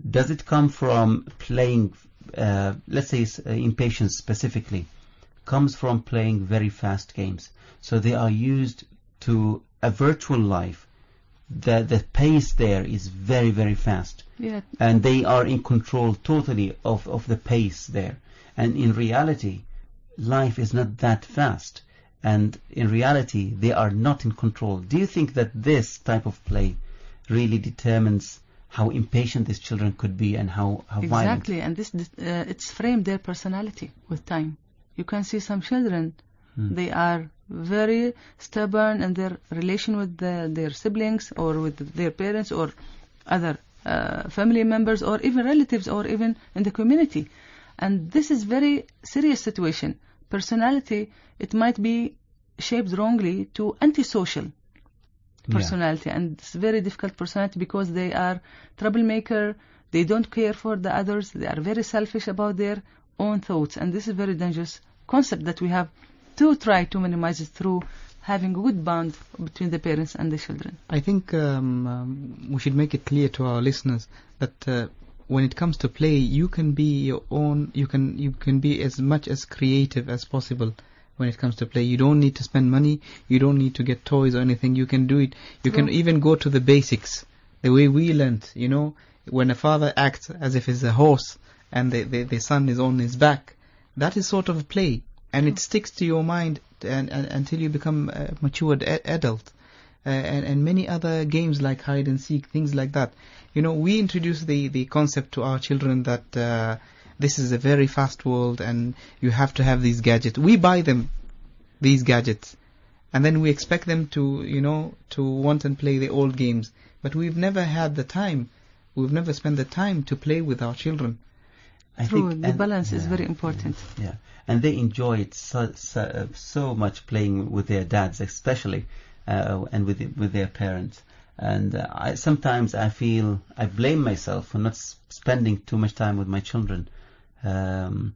does it come from playing, let's say impatience specifically, comes from playing very fast games. So they are used to a virtual life. The pace there is very, very fast. Yeah. And they are in control totally of the pace there. And in reality, life is not that fast. And in reality, they are not in control. Do you think that this type of play really determines how impatient these children could be and how violent? Exactly, and this it's framed their personality with time. You can see some children, they are very stubborn in their relation with their siblings or with their parents or other family members or even relatives or even in the community. And this is very serious situation. Personality, it might be shaped wrongly to antisocial personality, and it's very difficult personality because they are troublemaker, they don't care for the others, they are very selfish about their own thoughts, and this is very dangerous concept that we have to try to minimize it through having a good bond between the parents and the children. I think we should make it clear to our listeners that when it comes to play, you can be your own, you can be as much as creative as possible when it comes to play. You don't need to spend money, you don't need to get toys or anything, you can do it. You can even go to the basics, the way we learnt, when a father acts as if he's a horse and the son is on his back. That is sort of a play, and it sticks to your mind until you become a matured adult. And many other games like hide and seek, things like that. We introduce the concept to our children that this is a very fast world and you have to have these gadgets. We buy them these gadgets, and then we expect them to want and play the old games. But we've never had the time. We've never spent the time to play with our children. I think the balance is very important. Yeah, and they enjoy it so much playing with their dads, especially, and with their parents. And sometimes I feel I blame myself for not spending too much time with my children. And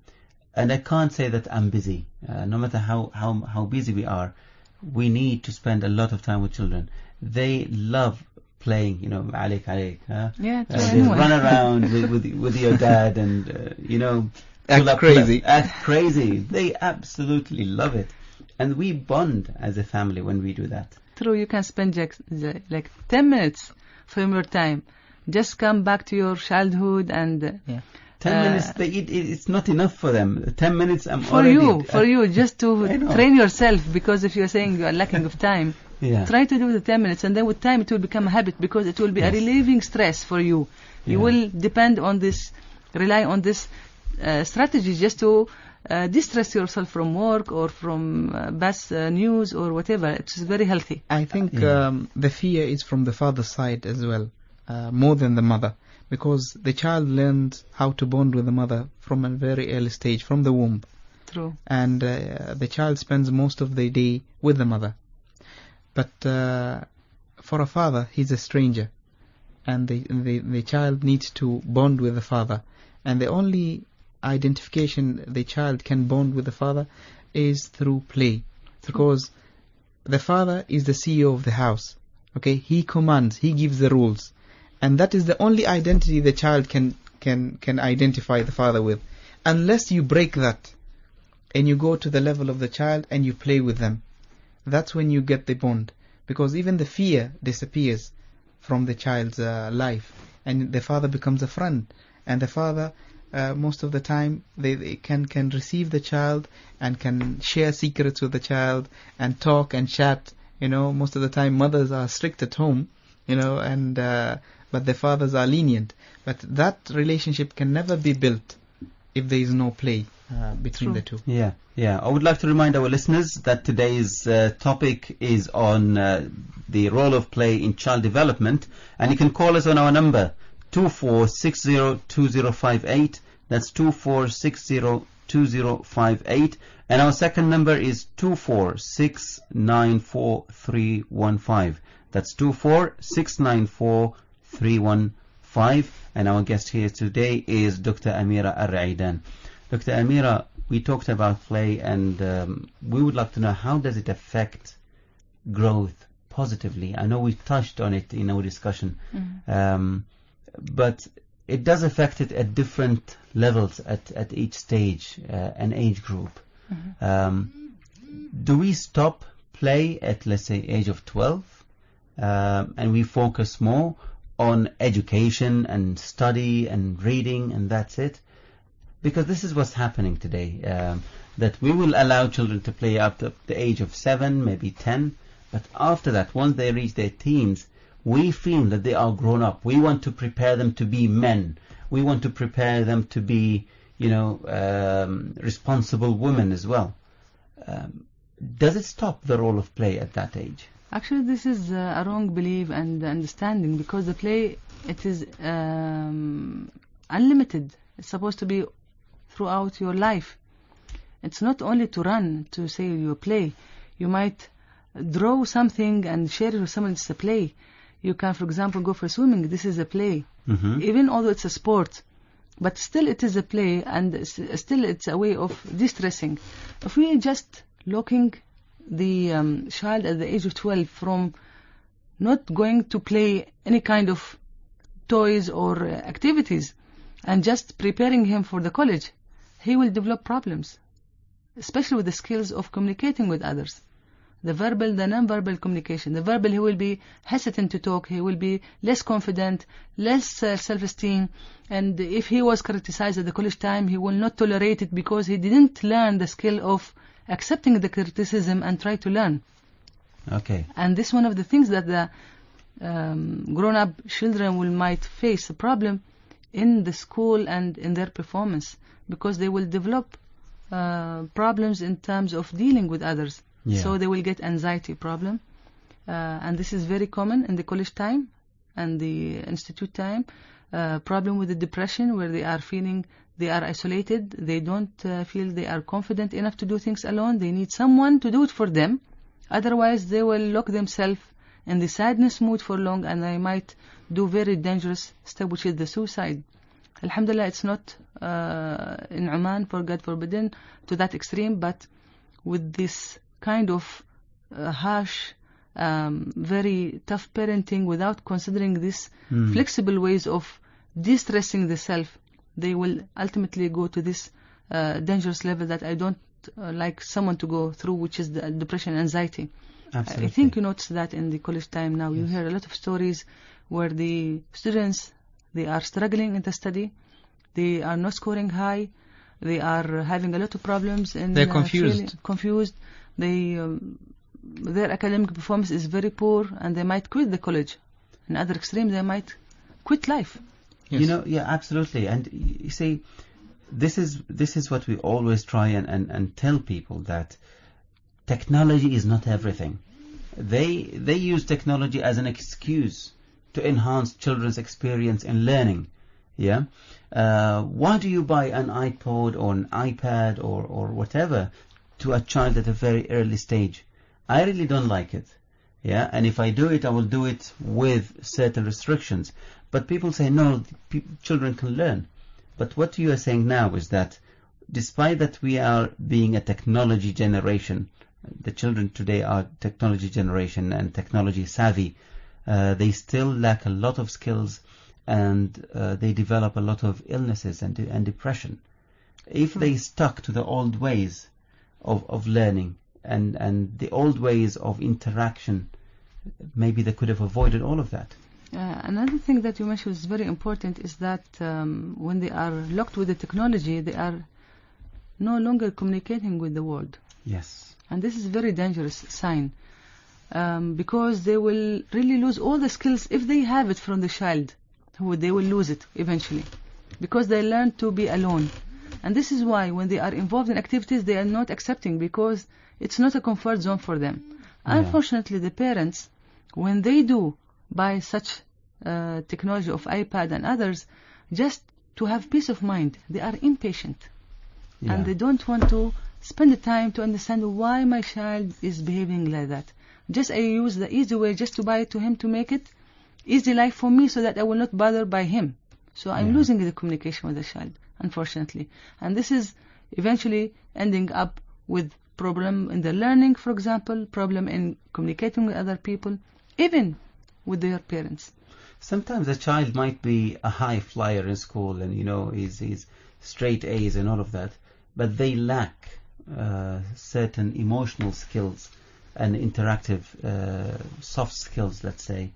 I can't say that I'm busy. No matter how busy we are, we need to spend a lot of time with children. They love playing, alik. They run around with your dad and act crazy. Act crazy. They absolutely love it, and we bond as a family when we do that. True, you can spend like 10 minutes from your time. Just come back to your childhood and 10 minutes. It's not enough for them. 10 minutes. For you, just to train yourself. Because if you're saying you are lacking of time, try to do the 10 minutes, and then with time it will become a habit because it will be a relieving stress for you. You will depend on this, rely on this strategy just to distress yourself from work or from bad news or whatever. It's very healthy. I think the fear is from the father's side as well, more than the mother, because the child learns how to bond with the mother from a very early stage, from the womb. True. And the child spends most of the day with the mother. But for a father, he's a stranger, and the child needs to bond with the father. And the only identification the child can bond with the father is through play, because the father is the CEO of the house. Okay, he commands, he gives the rules, and that is the only identity the child can identify the father with. Unless you break that and you go to the level of the child and you play with them, that's when you get the bond, because even the fear disappears from the child's life, and the father becomes a friend. And the father, most of the time, they can receive the child and can share secrets with the child and talk and chat. Most of the time mothers are strict at home, and but the fathers are lenient. But that relationship can never be built if there is no play between the two. Yeah. I would like to remind our listeners that today's topic is on the role of play in child development, and you can call us on our number 24602058. That's 24602058. And our second number is 24694 That's 24694 And our guest here today is Dr. Amira Ar-Raidan. Dr. Amira, we talked about play, and we would like to know, how does it affect growth positively? I know we touched on it in our discussion, but it does affect it at different levels at each stage and age group. Do we stop play at, let's say, age of 12 and we focus more on education and study and reading, and that's it? Because this is what's happening today, that we will allow children to play up to the age of 7, maybe 10, but after that, once they reach their teens, we feel that they are grown up. We want to prepare them to be men. We want to prepare them to be, responsible women as well. Does it stop the role of play at that age? Actually, this is a wrong belief and understanding, because the play, it is unlimited. It's supposed to be throughout your life. It's not only to run, to say you play. You might draw something and share it with someone. It's a play. You can, for example, go for swimming. This is a play. Even although it's a sport, but still it is a play, and still it's a way of distressing. If we just locking the child at the age of 12 from not going to play any kind of toys or activities, and just preparing him for the college, he will develop problems, especially with the skills of communicating with others. The verbal, the non-verbal communication. The verbal, he will be hesitant to talk, he will be less confident, less self-esteem, and if he was criticized at the college time, he will not tolerate it, because he didn't learn the skill of accepting the criticism and try to learn. Okay. And this is one of the things that the grown-up children might face a problem in the school and in their performance, because they will develop problems in terms of dealing with others. Yeah. So they will get anxiety problem, and this is very common in the college time and the institute time. Problem with the depression, where they are feeling they are isolated, they don't feel they are confident enough to do things alone. They need someone to do it for them, otherwise they will lock themselves in the sadness mood for long, and they might do very dangerous step, which is the suicide. Alhamdulillah, it's not in Oman, for God forbidden, to that extreme, but with this kind of harsh, very tough parenting, without considering these flexible ways of distressing the self, they will ultimately go to this dangerous level that I don't like someone to go through, which is the depression and anxiety. Absolutely. I think you notice that in the college time now. You hear a lot of stories where the students, they are struggling in the study, they are not scoring high, they are having a lot of problems, and they're confused. Their academic performance is very poor, and they might quit the college. In other extreme, they might quit life. Yes. Absolutely. And you see, this is what we always try and tell people, that technology is not everything. They use technology as an excuse to enhance children's experience in learning. Yeah. Why do you buy an iPod or an iPad or whatever to a child at a very early stage? I really don't like it. Yeah. And if I do it, I will do it with certain restrictions. But people say, no, children can learn. But what you are saying now is that despite that we are being a technology generation, the children today are technology generation and technology savvy, they still lack a lot of skills, and they develop a lot of illnesses and depression. If they stuck to the old ways of learning and the old ways of interaction, maybe they could have avoided all of that. Another thing that you mentioned is very important, is that when they are locked with the technology, they are no longer communicating with the world. Yes. And this is a very dangerous sign, because they will really lose all the skills. If they have it from the child, they will lose it eventually, because they learn to be alone. And this is why when they are involved in activities, they are not accepting, because it's not a comfort zone for them. Yeah. Unfortunately, the parents, when they do buy such technology of iPad and others, just to have peace of mind. They are impatient. Yeah. And they don't want to spend the time to understand why my child is behaving like that. Just I use the easy way just to buy it to him to make it easy life for me so that I will not bother by him. So I'm losing the communication with the child, unfortunately. And this is eventually ending up with problem in the learning, for example, problem in communicating with other people, even with their parents. Sometimes a child might be a high flyer in school and, he's straight A's and all of that, but they lack certain emotional skills and interactive soft skills, let's say.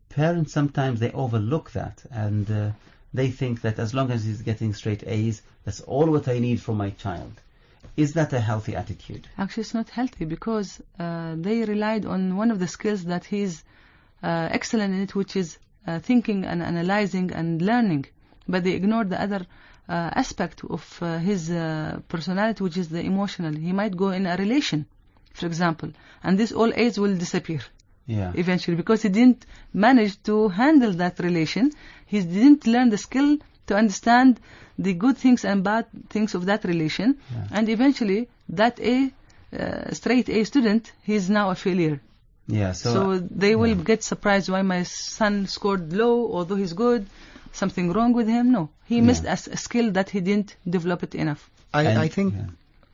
Parents sometimes they overlook that and they think that as long as he's getting straight A's, that's all what I need from my child. Is that a healthy attitude? Actually, it's not healthy because they relied on one of the skills that he's excellent in it, which is thinking and analyzing and learning. But they ignored the other aspect of his personality, which is the emotional. He might go in a relation, for example, and this all A's will disappear. Yeah. Eventually, because he didn't manage to handle that relation. He didn't learn the skill to understand the good things and bad things of that relation. Yeah. And eventually, that straight A student, he's now a failure. Yeah. So they will get surprised why my son scored low, although he's good. Something wrong with him? No. He missed a skill that he didn't develop it enough. I think...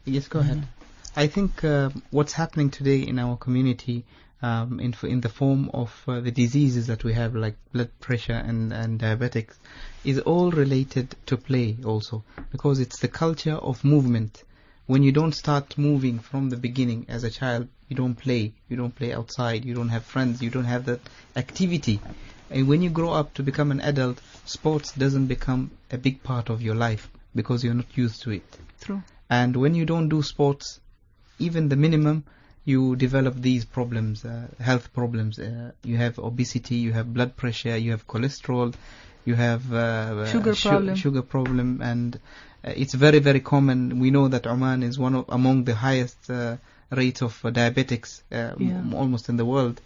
Yes, go ahead. I think what's happening today in our community in the form of the diseases that we have, like blood pressure and diabetics, is all related to play also, because it's the culture of movement. When you don't start moving from the beginning as a child, you don't play outside, you don't have friends, you don't have that activity. And when you grow up to become an adult, sports doesn't become a big part of your life because you're not used to it. True. And when you don't do sports, even the minimum, you develop these problems, health problems. You have obesity, you have blood pressure, you have cholesterol, you have sugar problem, and it's very, very common. We know that Oman is among the highest rates of diabetics almost in the world,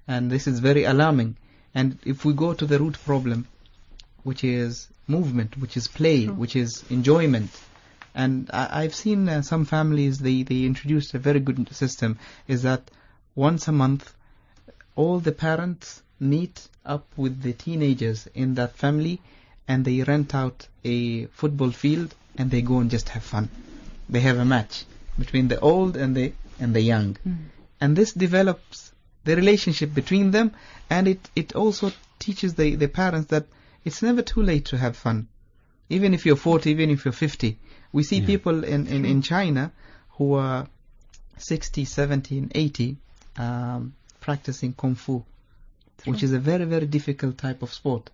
and this is very alarming. And if we go to the root problem, which is movement, which is play, which is enjoyment. And I've seen some families, they introduced a very good system, is that once a month, all the parents meet up with the teenagers in that family and they rent out a football field and they go and just have fun. They have a match between the old and the young. And this develops the relationship between them, and it also teaches the parents that it's never too late to have fun. Even if you're 40, even if you're 50. We see people in China who are 60, 70, and 80 practicing Kung Fu, which is a very, very difficult type of sport.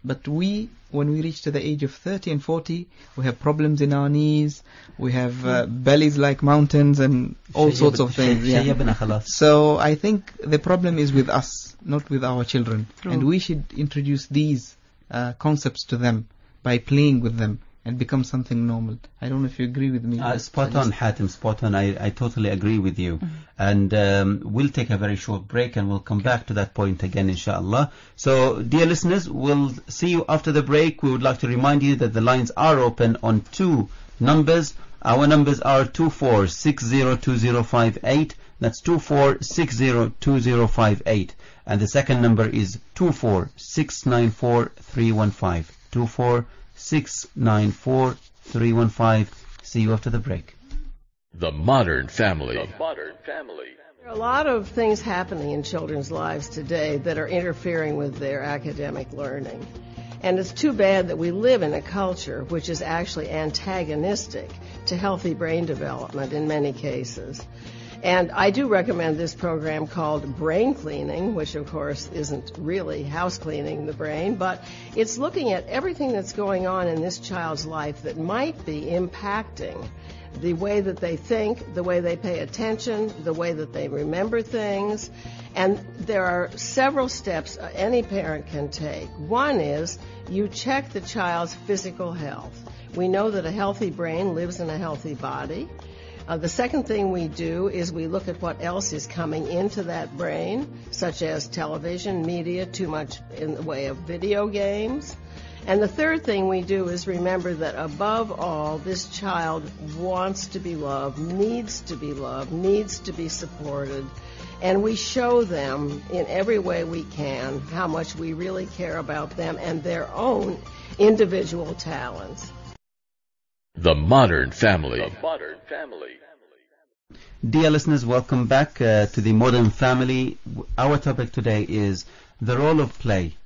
But when we reach to the age of 30 and 40, we have problems in our knees, we have bellies like mountains and all sorts of things. So I think the problem is with us, not with our children. And we should introduce these concepts to them by playing with them and become something normal. I don't know if you agree with me. Spot on, Hatim, spot on. I totally agree with you. And we'll take a very short break and we'll come back to that point again, inshallah. So, dear listeners, we'll see you after the break. We would like to remind you that the lines are open on two numbers. Our numbers are 24602058. That's 24602058. And the second number is 24694-315. 24694-315. See you after the break. The Modern Family. There are a lot of things happening in children's lives today that are interfering with their academic learning. And it's too bad that we live in a culture which is actually antagonistic to healthy brain development in many cases. And I do recommend this program called Brain Cleaning, which of course isn't really house cleaning the brain, but it's looking at everything that's going on in this child's life that might be impacting the way that they think, the way they pay attention, the way that they remember things. And there are several steps any parent can take. One is you check the child's physical health. We know that a healthy brain lives in a healthy body. The second thing we do is we look at what else is coming into that brain, such as television, media, too much in the way of video games. And the third thing we do is remember that above all, this child wants to be loved, needs to be supported, and we show them in every way we can how much we really care about them and their own individual talents. The Modern Family. Dear listeners, welcome back to the Modern Family. Our topic today is the role of play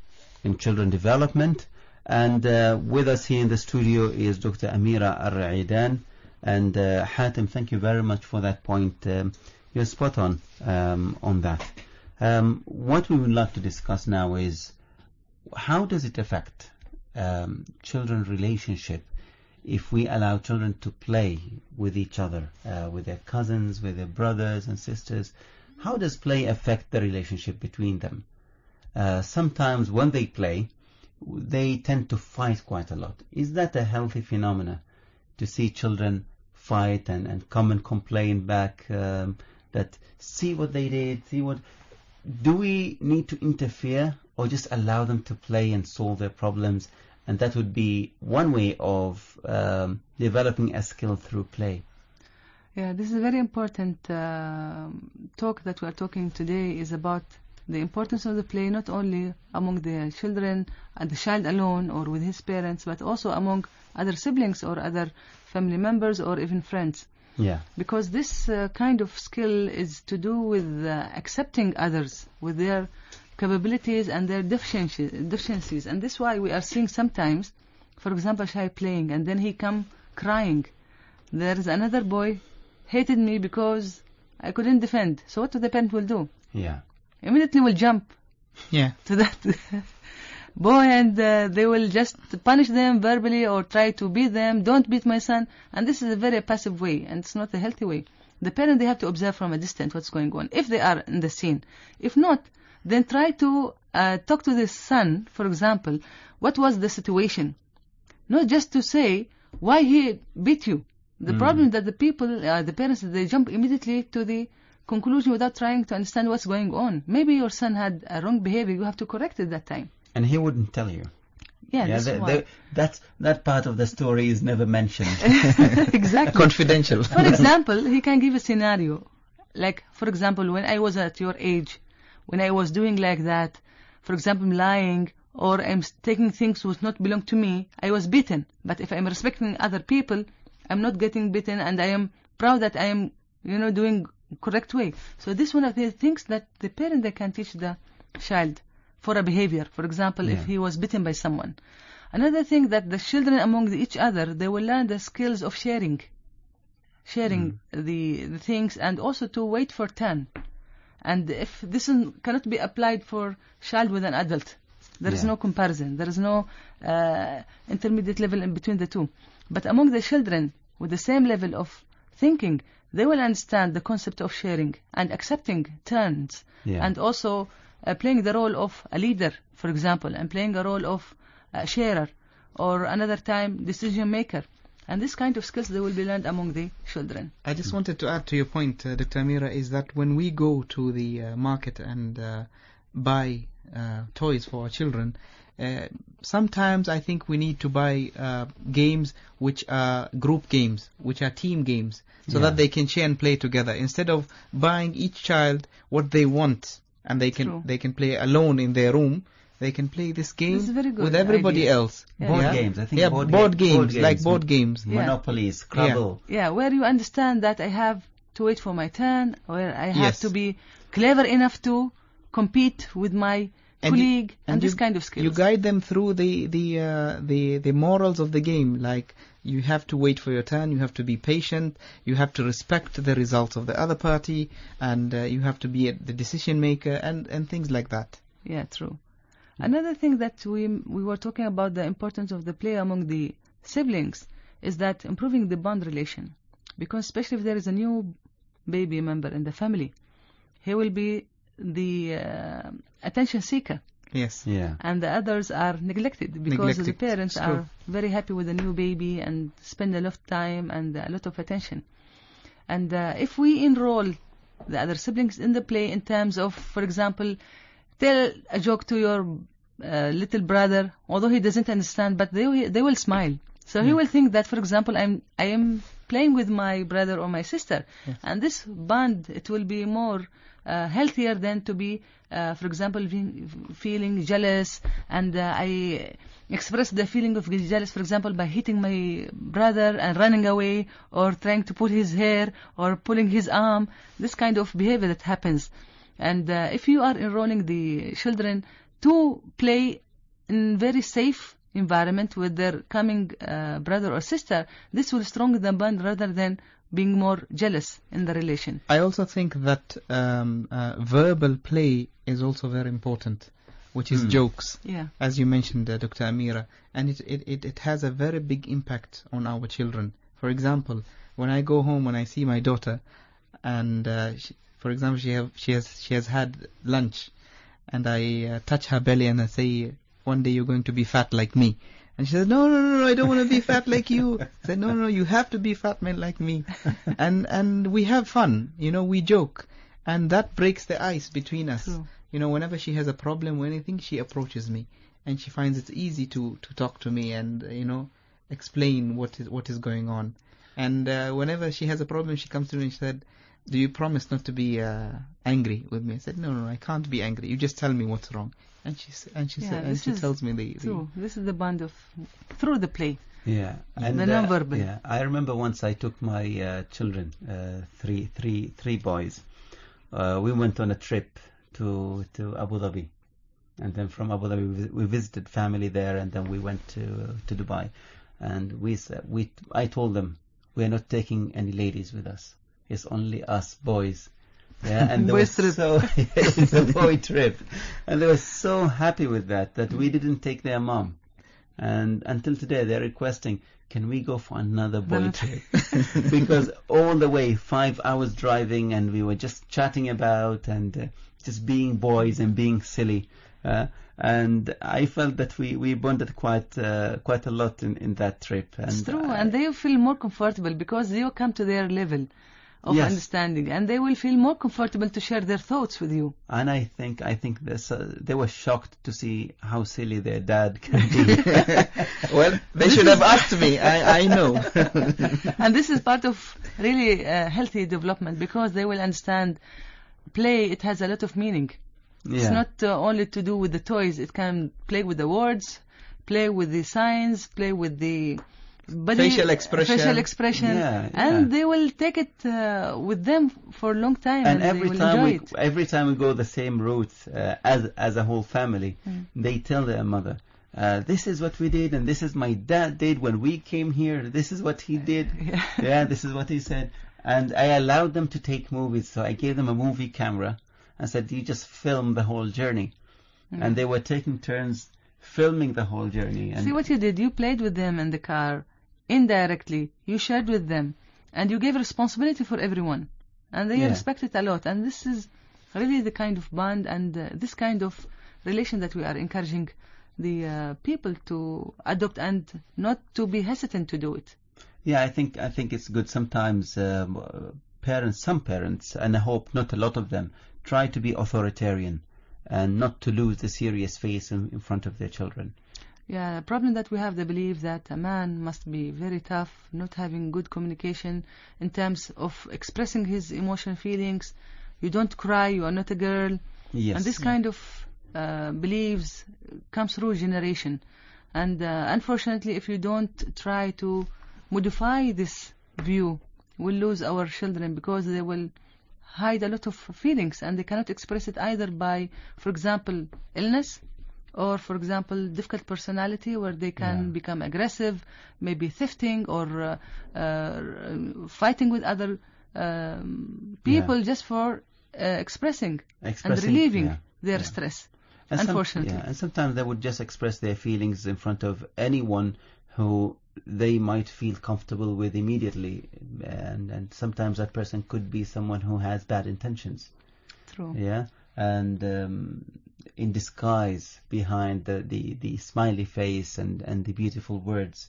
in children development. And with us here in the studio is Dr. Amira Al-Raidan. And Hatim, thank you very much for that point. You're spot on that. What we would like to discuss now is how does it affect children's relationship if we allow children to play with each other, with their cousins, with their brothers and sisters? How does play affect the relationship between them? Sometimes when they play, they tend to fight quite a lot. Is that a healthy phenomena to see children fight and come and complain back that see what they did, do we need to interfere or just allow them to play and solve their problems? And that would be one way of developing a skill through play. Yeah, this is a very important talk that we are talking today is about the importance of the play, not only among the children and the child alone or with his parents, but also among other siblings or other family members or even friends. Yeah. Because this kind of skill is to do with accepting others with their capabilities and their deficiencies. And this is why we are seeing sometimes, for example, child playing and then he come crying. There is another boy hated me because I couldn't defend. So what do the parent will do? Yeah. Immediately will jump to that boy and they will just punish them verbally or try to beat them. Don't beat my son. And this is a very passive way and it's not a healthy way. The parent, they have to observe from a distance what's going on if they are in the scene. If not, then try to talk to the son, for example, what was the situation? Not just to say why he beat you. The problem is that the people, the parents, they jump immediately to the conclusion without trying to understand what's going on. Maybe your son had a wrong behavior, you have to correct it that time. And he wouldn't tell you. Yeah, that part of the story is never mentioned. Exactly. Confidential. For example, he can give a scenario. Like, for example, when I was at your age, when I was doing like that, for example, lying, or I'm taking things which not belong to me, I was beaten. But if I'm respecting other people, I'm not getting beaten, and I am proud that I am, doing correct way. So this one of the things that the parent, they can teach the child for a behavior. For example, if he was bitten by someone. Another thing that the children among each other, they will learn the skills of sharing the things, and also to wait for turn. And if this cannot be applied for child with an adult, there is no comparison. There is no intermediate level in between the two. But among the children with the same level of thinking, they will understand the concept of sharing and accepting turns, and also playing the role of a leader, for example, and playing a role of a sharer, or another time decision maker. And this kind of skills, they will be learned among the children. I just wanted to add to your point, Dr. Amira, is that when we go to the market and buy toys for our children, sometimes I think we need to buy games which are group games, which are team games, so that they can share and play together, instead of buying each child what they want, and they can play alone in their room. They can play this game with everybody else. Board games, I think. Yeah, board games, like board games. Monopoly, Scrabble. Yeah, where you understand that I have to wait for my turn, where I have to be clever enough to compete with my colleague, and this kind of skills. You guide them through the morals of the game, like you have to wait for your turn, you have to be patient, you have to respect the results of the other party, and you have to be the decision maker, and things like that. Yeah, true. Another thing that we were talking about, the importance of the play among the siblings, is that improving the bond relation. Because especially if there is a new baby member in the family, he will be the attention seeker. Yes. Yeah. And the others are neglected because the parents are very happy with the new baby and spend a lot of time and a lot of attention. And if we enroll the other siblings in the play in terms of, for example, tell a joke to your little brother, although he doesn't understand, but they will smile. So he will think that, for example, I am playing with my brother or my sister, and this bond, it will be more healthier than to be, for example, feeling jealous, and I express the feeling of jealous, for example, by hitting my brother and running away, or trying to pull his hair, or pulling his arm. This kind of behavior that happens. And if you are enrolling the children to play in very safe environment with their coming brother or sister, this will strengthen the bond rather than being more jealous in the relation. I also think that verbal play is also very important, which is jokes, as you mentioned, Dr. Amira, and it has a very big impact on our children. For example, when I go home, when I see my daughter, and for example, she has had lunch, and I touch her belly and I say, one day you're going to be fat like me. And she said, no, I don't want to be fat like you. I said, no, you have to be fat man like me. And we have fun, we joke. And that breaks the ice between us. True. Whenever she has a problem or anything, she approaches me. And she finds it easy to talk to me and, explain what is going on. And whenever she has a problem, she comes to me and she said, do you promise not to be angry with me? I said, no, I can't be angry. You just tell me what's wrong. And she tells me True. This is the bond of through the play. Yeah, and the non-verbal. Yeah, I remember once I took my children, three boys. We went on a trip to Abu Dhabi, and then from Abu Dhabi we visited family there, and then we went to Dubai. And I told them, we are not taking any ladies with us. It's only us boys. Yeah, and they were it's a boy trip, and they were so happy with that we didn't take their mom. And until today they're requesting, can we go for another boy trip? Because all the way 5 hours driving, and we were just chatting about and just being boys and being silly. And I felt that we bonded quite a lot in that trip. And it's true, and they feel more comfortable because you come to their level of understanding, and they will feel more comfortable to share their thoughts with you. And I think they were shocked to see how silly their dad can be. Well, they should have asked me. I know. And this is part of really healthy development, because they will understand play. It has a lot of meaning. It's not only to do with the toys. It can play with the words, play with the signs, play with the body, facial expression, and they will take it with them for a long time, and every time we go the same route as a whole family, they tell their mother, this is what we did, and this is my dad did when we came here, this is what he did, this is what he said. And I allowed them to take movies, so I gave them a movie camera and said, you just film the whole journey. And they were taking turns filming the whole journey. And see what you did, you played with them in the car indirectly, you shared with them, and you gave responsibility for everyone, and they respect it a lot. And this is really the kind of bond and this kind of relation that we are encouraging the people to adopt, and not to be hesitant to do it. I think it's good. Sometimes some parents, and I hope not a lot of them, try to be authoritarian and not to lose the serious face in front of their children. Yeah, the problem that we have, the belief that a man must be very tough, not having good communication in terms of expressing his emotional feelings. You don't cry, you are not a girl. Yes. And this kind of beliefs comes through generation. And unfortunately, if you don't try to modify this view, we'll lose our children, because they will hide a lot of feelings, and they cannot express it either by, for example, illness, or, for example, difficult personality, where they can become aggressive, maybe thefting, or fighting with other people just for expressing and relieving their stress, unfortunately. And sometimes they would just express their feelings in front of anyone who they might feel comfortable with immediately, and sometimes that person could be someone who has bad intentions. True. Yeah, and in disguise behind the smiley face and the beautiful words.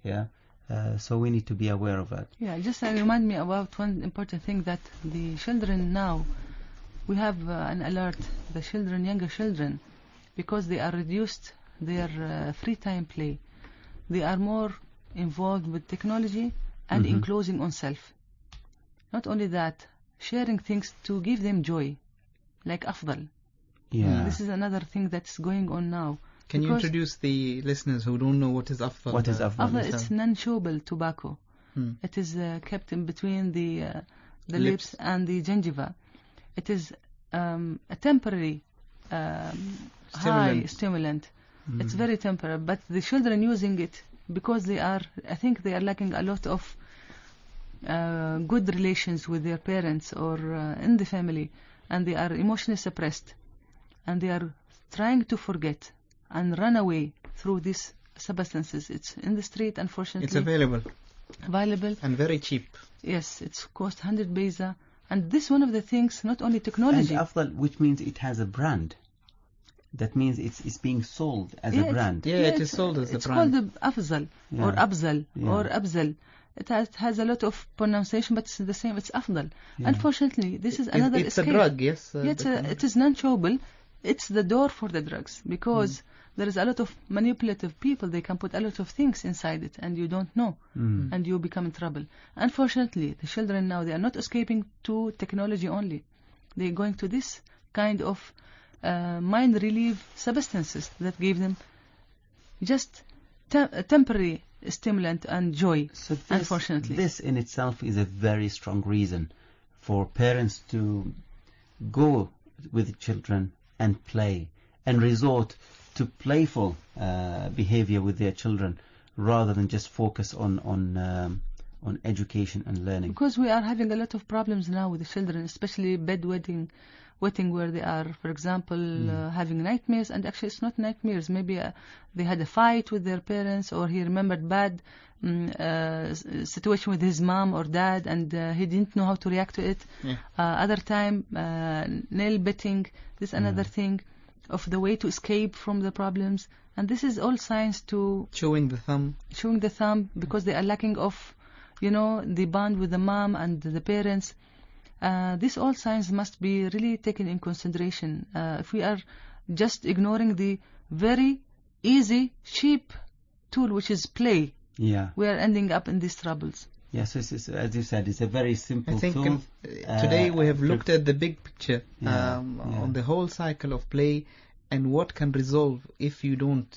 Yeah, So we need to be aware of that. Yeah, just remind me about one important thing, that the children now, we have an alert, the children, younger children, because they are reduced their free time play. They are more involved with technology and enclosing on self. Not only that, sharing things to give them joy, like afdal. Yeah. This is another thing that's going on now. Can you introduce the listeners who don't know what is afdal? What is afdal? Afdal, it's non-chewable tobacco. It is kept in between the lips and the gingiva. It is a temporary high stimulant. It's very temporary, but the children using it because I think they are lacking a lot of good relations with their parents or in the family, and they are emotionally suppressed, and they are trying to forget and run away through these substances. It's in the street, unfortunately. It's available and very cheap. Yes, it's cost 100 paisa, and this one of the things, not only technology. And afdal, which means it has a brand. That means it's being sold as a brand. It is sold as a brand. It's called the afzal or abzal or abzal. It has a lot of pronunciation, but it's the same. It's afdal. Unfortunately, this is another It's escape. a drug, yes. It is non-chewable. It's the door for the drugs, because there is a lot of manipulative people. They can put a lot of things inside it, and you don't know, and you become in trouble. Unfortunately, the children now, they are not escaping to technology only. They're going to this kind of mind relief substances that give them just temporary stimulant and joy. So unfortunately, this in itself is a very strong reason for parents to go with children and play and resort to playful behavior with their children rather than just focus on education and learning. Because we are having a lot of problems now with the children, especially bedwetting, where they are, for example, having nightmares, and actually it's not nightmares. Maybe they had a fight with their parents, or he remembered bad situation with his mom or dad, and he didn't know how to react to it. Other time, nail biting. This is another thing of the way to escape from the problems, and this is all signs to chewing the thumb, because they are lacking of, the bond with the mom and the parents. These all signs must be really taken in consideration. If we are just ignoring the very easy, cheap tool, which is play, we are ending up in these troubles. Yes, as you said, it's a very simple tool. I think today we have looked at the big picture on the whole cycle of play and what can resolve if you don't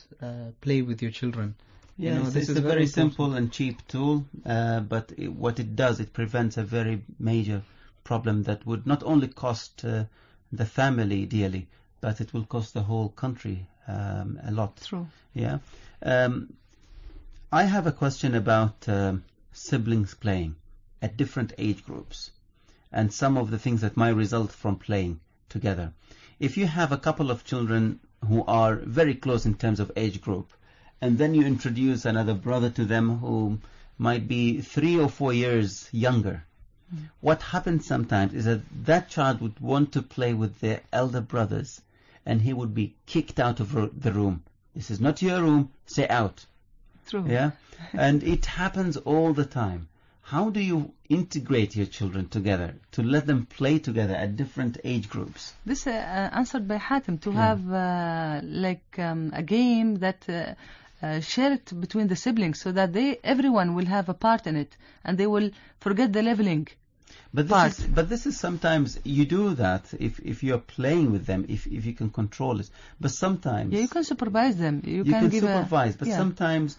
play with your children. Yes, this is a very simple and cheap tool, but what it does, it prevents a very major problem that would not only cost the family dearly, but it will cost the whole country a lot. True. Yeah. I have a question about siblings playing at different age groups and some of the things that might result from playing together. If you have a couple of children who are very close in terms of age group, and then you introduce another brother to them who might be 3 or 4 years younger, what happens sometimes is that child would want to play with their elder brothers, and he would be kicked out of the room. This is not your room, stay out. True. Yeah, and it happens all the time. How do you integrate your children together to let them play together at different age groups? This answered by Hatem, to have a game that shared between the siblings, so that everyone will have a part in it, and they will forget the leveling. But this is sometimes you do that if you're playing with them, if you can control it. But sometimes you can supervise them. You can supervise, but sometimes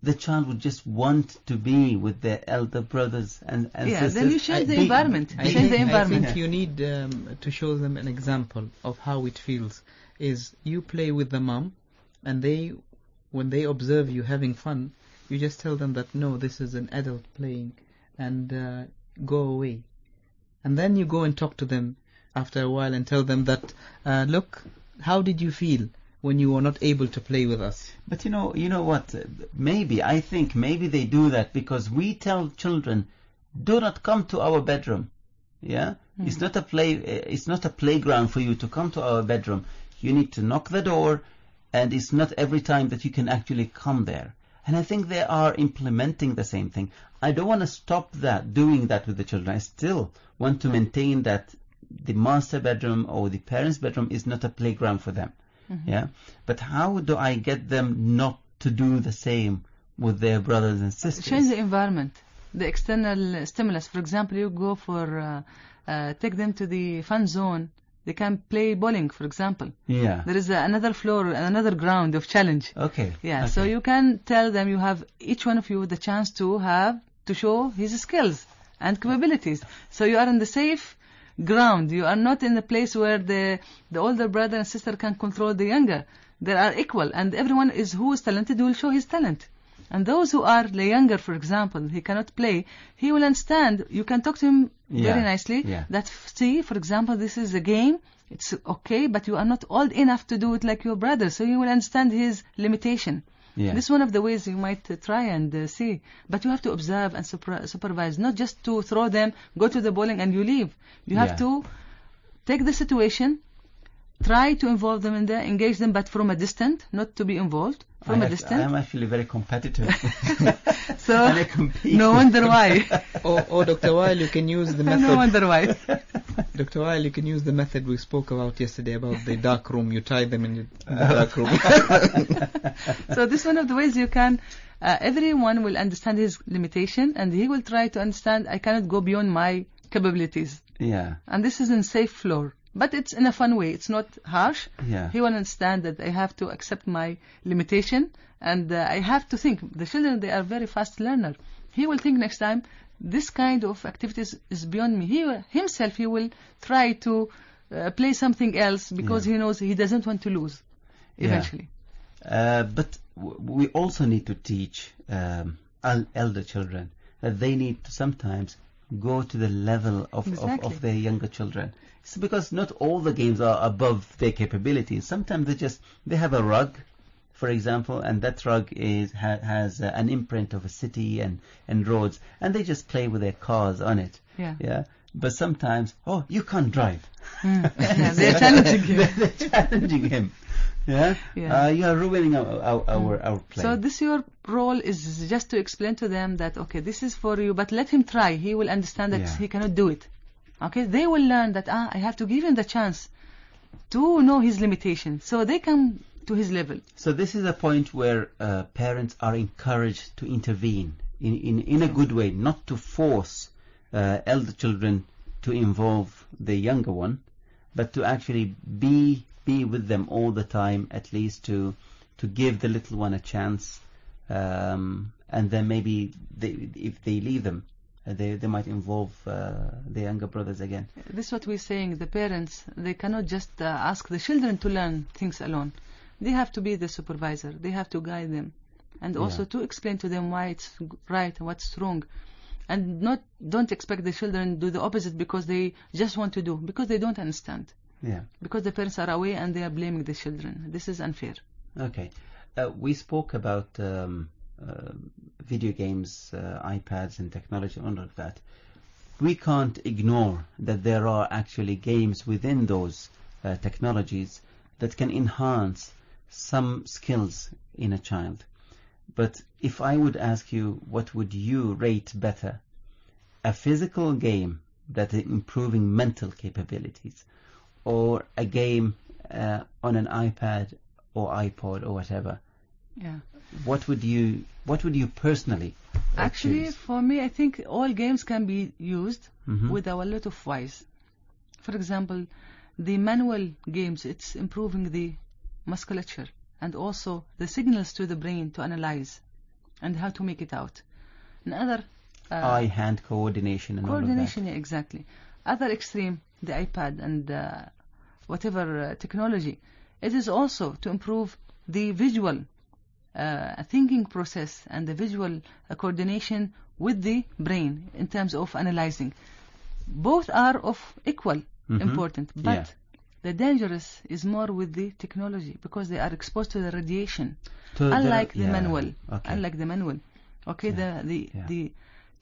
the child would just want to be with their elder brothers and sisters. Then you change the environment. I think you need to show them an example of how it feels. Is you play with the mom, and when they observe you having fun, you just tell them that no, this is an adult playing, and go away. And then you go and talk to them after a while and tell them that, look, how did you feel when you were not able to play with us? But you know what? I think maybe they do that because we tell children, do not come to our bedroom. Yeah, it's not a playground for you to come to our bedroom. You need to knock the door, and it's not every time that you can actually come there. And I think they are implementing the same thing. I don't want to stop doing that with the children. I still want to maintain that the master bedroom or the parents' bedroom is not a playground for them. Yeah. But how do I get them not to do the same with their brothers and sisters? Change the environment, the external stimulus. For example, you go for take them to the fun zone. They can play bowling, for example. Yeah. There is another floor, another ground of challenge. Okay. Yeah. Okay. So you can tell them, you have each one of you the chance to show his skills and capabilities. So you are in the safe ground. You are not in the place where the older brother and sister can control the younger. They are equal, and everyone who is talented will show his talent. And those who are the younger, for example, he cannot play, he will understand. You can talk to him very nicely. Yeah. That, see, for example, this is a game. It's okay, but you are not old enough to do it like your brother. So you will understand his limitation. Yeah. This is one of the ways you might try and see. But you have to observe and supervise, not just to throw them, go to the bowling and you leave. You have to take the situation, try to involve them in there, engage them, but from a distance, not to be involved. From a distance. I'm actually very competitive. So, and I compete. No wonder why. Or Dr. Weil, you can use the method. No wonder why. Dr. Weil, you can use the method we spoke about yesterday about the dark room. You tie them in the dark room. So this is one of the ways you can. Everyone will understand his limitation, and he will try to understand. I cannot go beyond my capabilities. Yeah. And this is in safe floor. But it's in a fun way. It's not harsh. Yeah. He will understand that I have to accept my limitation, and I have to think. The children, they are very fast learner. He will think next time, this kind of activities is beyond me. He will try to play something else because he knows he doesn't want to lose eventually. But we also need to teach elder children that they need to sometimes go to the level of their younger children. It's because not all the games are above their capabilities. Sometimes they have a rug, for example, and that rug has an imprint of a city and roads, and they just play with their cars on it. Yeah. But sometimes, you can't drive. They're challenging him. They're challenging him. Yeah. You are ruining our play. So your role is just to explain to them that, okay, this is for you, but let him try. He will understand that he cannot do it. Okay, they will learn that I have to give him the chance to know his limitations, so they come to his level. So this is a point where parents are encouraged to intervene in a good way, not to force elder children to involve the younger one, but to actually be with them all the time, at least to give the little one a chance, and then maybe if they leave them, they might involve the younger brothers again. This is what we're saying. The parents, they cannot just ask the children to learn things alone. They have to be the supervisor. They have to guide them, and also to explain to them why it's right and what's wrong, and don't expect the children to do the opposite because they just want to do, because they don't understand. Yeah. Because the parents are away and they are blaming the children. This is unfair. Okay. We spoke about video games, iPads and technology and all of that. We can't ignore that there are actually games within those technologies that can enhance some skills in a child. But if I would ask you, what would you rate better? A physical game that is improving mental capabilities, or a game on an iPad or iPod or whatever? Yeah. What would you personally actually choose? For me, I think all games can be used with a lot of ways. For example, the manual games, it's improving the musculature and also the signals to the brain to analyze and how to make it out. Another eye-hand coordination and all of that. Yeah, exactly. Other extreme, the iPad and whatever technology. It is also to improve the visual thinking process and the visual coordination with the brain in terms of analyzing. Both are of equal important, but the dangerous is more with the technology because they are exposed to the radiation. Unlike the manual. Okay, the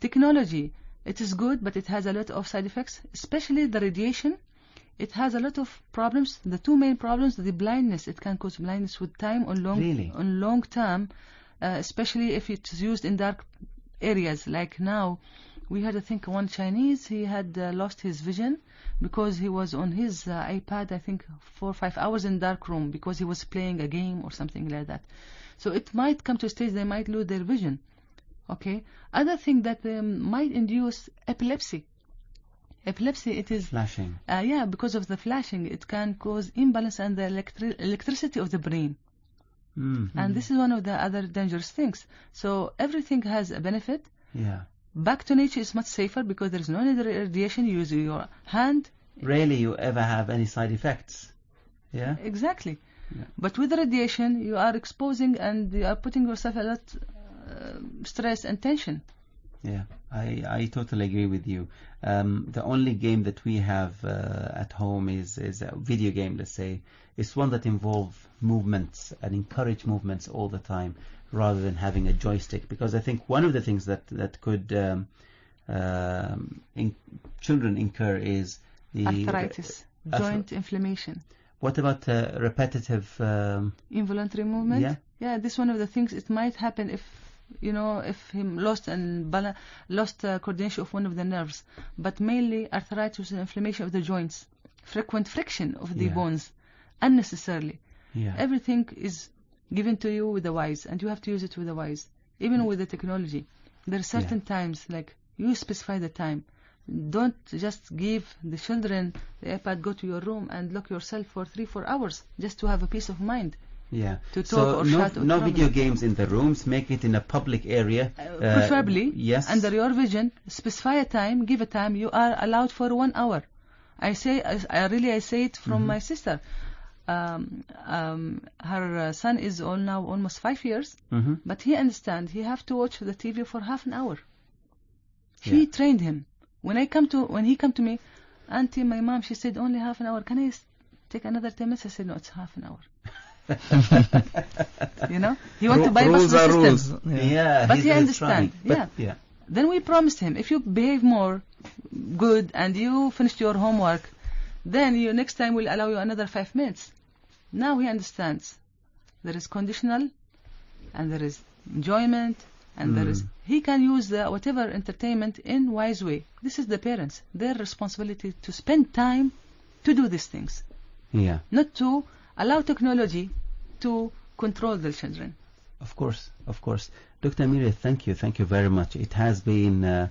technology, it is good, but it has a lot of side effects, especially the radiation. It has a lot of problems. The two main problems, the blindness. It can cause blindness with time on long term. especially if it's used in dark areas. Like now, we had, I think, one Chinese, he had lost his vision because he was on his iPad, I think, 4 or 5 hours in dark room because he was playing a game or something like that. So it might come to a stage they might lose their vision. Okay. Other thing that might induce epilepsy. Epilepsy, it is flashing. Yeah, because of the flashing, it can cause imbalance in the electricity of the brain. Mm-hmm. And this is one of the other dangerous things. So everything has a benefit. Yeah. Back to nature is much safer because there is no need radiation. You use your hand. Rarely you ever have any side effects. Yeah. Exactly. Yeah. But with the radiation, you are exposing and you are putting yourself a lot stress and tension. Yeah, I totally agree with you. The only game that we have at home is a video game, let's say. It's one that involves movements and encourage movements all the time rather than having a joystick. Because I think one of the things that could children incur is the arthritis, joint inflammation. What about repetitive involuntary movement? Yeah. Yeah, this is one of the things. It might happen if he lost coordination of one of the nerves, but mainly arthritis and inflammation of the joints, frequent friction of the bones, unnecessarily. Yeah. Everything is given to you with the wise, and you have to use it with the wise. Even with the technology, there are certain times, like you specify the time. Don't just give the children the iPad, go to your room and lock yourself for 3-4 hours just to have a peace of mind. Yeah. To talk or chat or no travel. video games in the rooms. Make it in a public area. Preferably, yes. Under your vision. Specify a time. Give a time. You are allowed for 1 hour. I say it from my sister. Her son is now almost 5 years, but he understands. He have to watch the TV for half an hour. She trained him. When he come to me, Auntie, my mom, she said only half an hour. Can I take another 10 minutes? I said no, it's half an hour. He want to bypass the system. Rules. Yeah, but he understands. Yeah. Then we promised him, if you behave more good and you finished your homework, then you next time we'll allow you another 5 minutes. Now he understands. There is conditional, and there is enjoyment, and there is he can use whatever entertainment in wise way. This is the parents, their responsibility to spend time to do these things. Yeah. Not to allow technology to control the children. Of course. Dr. Amira, thank you very much. It has been a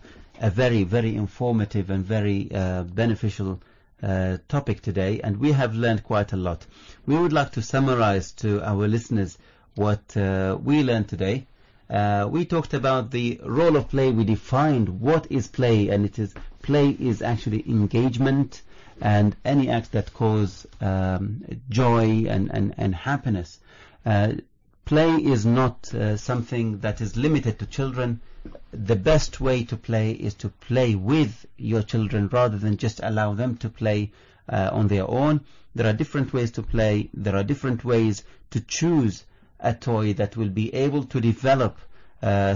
very, very informative and very beneficial topic today, and we have learned quite a lot. We would like to summarize to our listeners what we learned today. We talked about the role of play. We defined what is play, and play is actually engagement and any act that cause joy and happiness. Play is not something that is limited to children. The best way to play is to play with your children rather than just allow them to play on their own. There are different ways to play. There are different ways to choose a toy that will be able to develop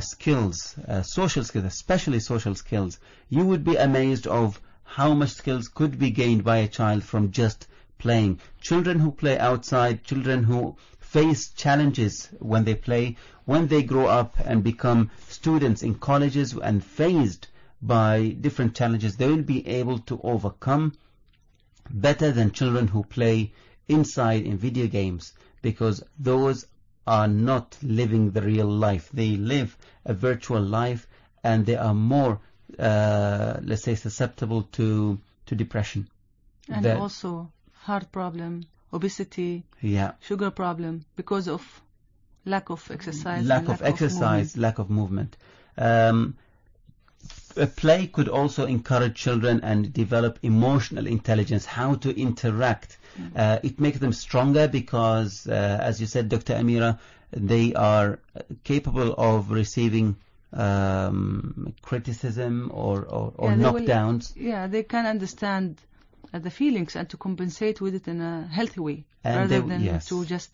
skills, social skills, especially social skills. You would be amazed of how much skills could be gained by a child from just playing. Children who play outside, children who face challenges when they play, when they grow up and become students in colleges and faced by different challenges, they will be able to overcome better than children who play inside in video games, because those are not living the real life. They live a virtual life, and they are more, let's say, susceptible to depression. And also heart problem, obesity, sugar problem, because of lack of exercise. Lack of movement. Play could also encourage children and develop emotional intelligence, how to interact. It makes them stronger because, as you said, Dr. Amira, they are capable of receiving criticism or knockdowns. They can understand the feelings and to compensate with it in a healthy way, rather than to just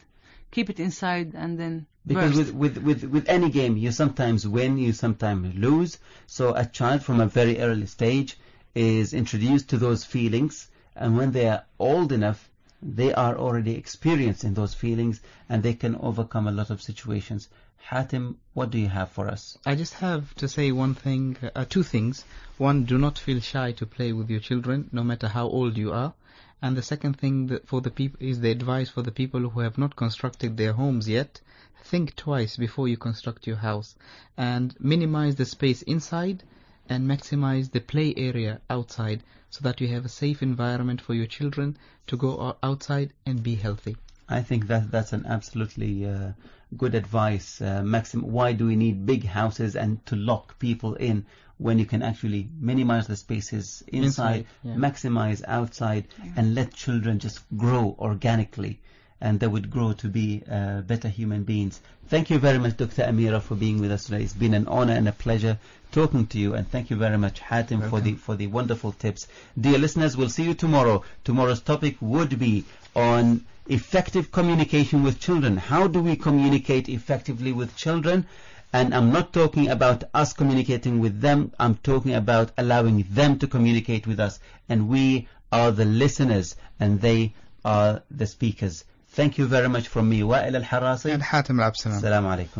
keep it inside and then because with any game, you sometimes win, you sometimes lose. So a child from a very early stage is introduced to those feelings, and when they are old enough, They are already experienced in those feelings, and they can overcome a lot of situations. Hatim, what do you have for us? I just have to say one thing, two things. One, do not feel shy to play with your children, no matter how old you are. And the second thing that for the people is the advice for the people who have not constructed their homes yet. Think twice before you construct your house, and minimize the space inside and maximize the play area outside, so that you have a safe environment for your children to go outside and be healthy. I think that's an absolutely good advice. Why do we need big houses and to lock people in when you can actually minimize the spaces inside, maximize outside, and let children just grow organically, and they would grow to be better human beings. Thank you very much, Dr. Amira, for being with us today. It's been an honor and a pleasure talking to you, and thank you very much, Hatim, for the wonderful tips. Dear listeners, we'll see you tomorrow. Tomorrow's topic would be on effective communication with children. How do we communicate effectively with children? And I'm not talking about us communicating with them. I'm talking about allowing them to communicate with us. And we are the listeners, and they are the speakers. Thank you very much from me, Wa'il Al-Harasi and Hatim Al-Absalam. Assalamu alaikum.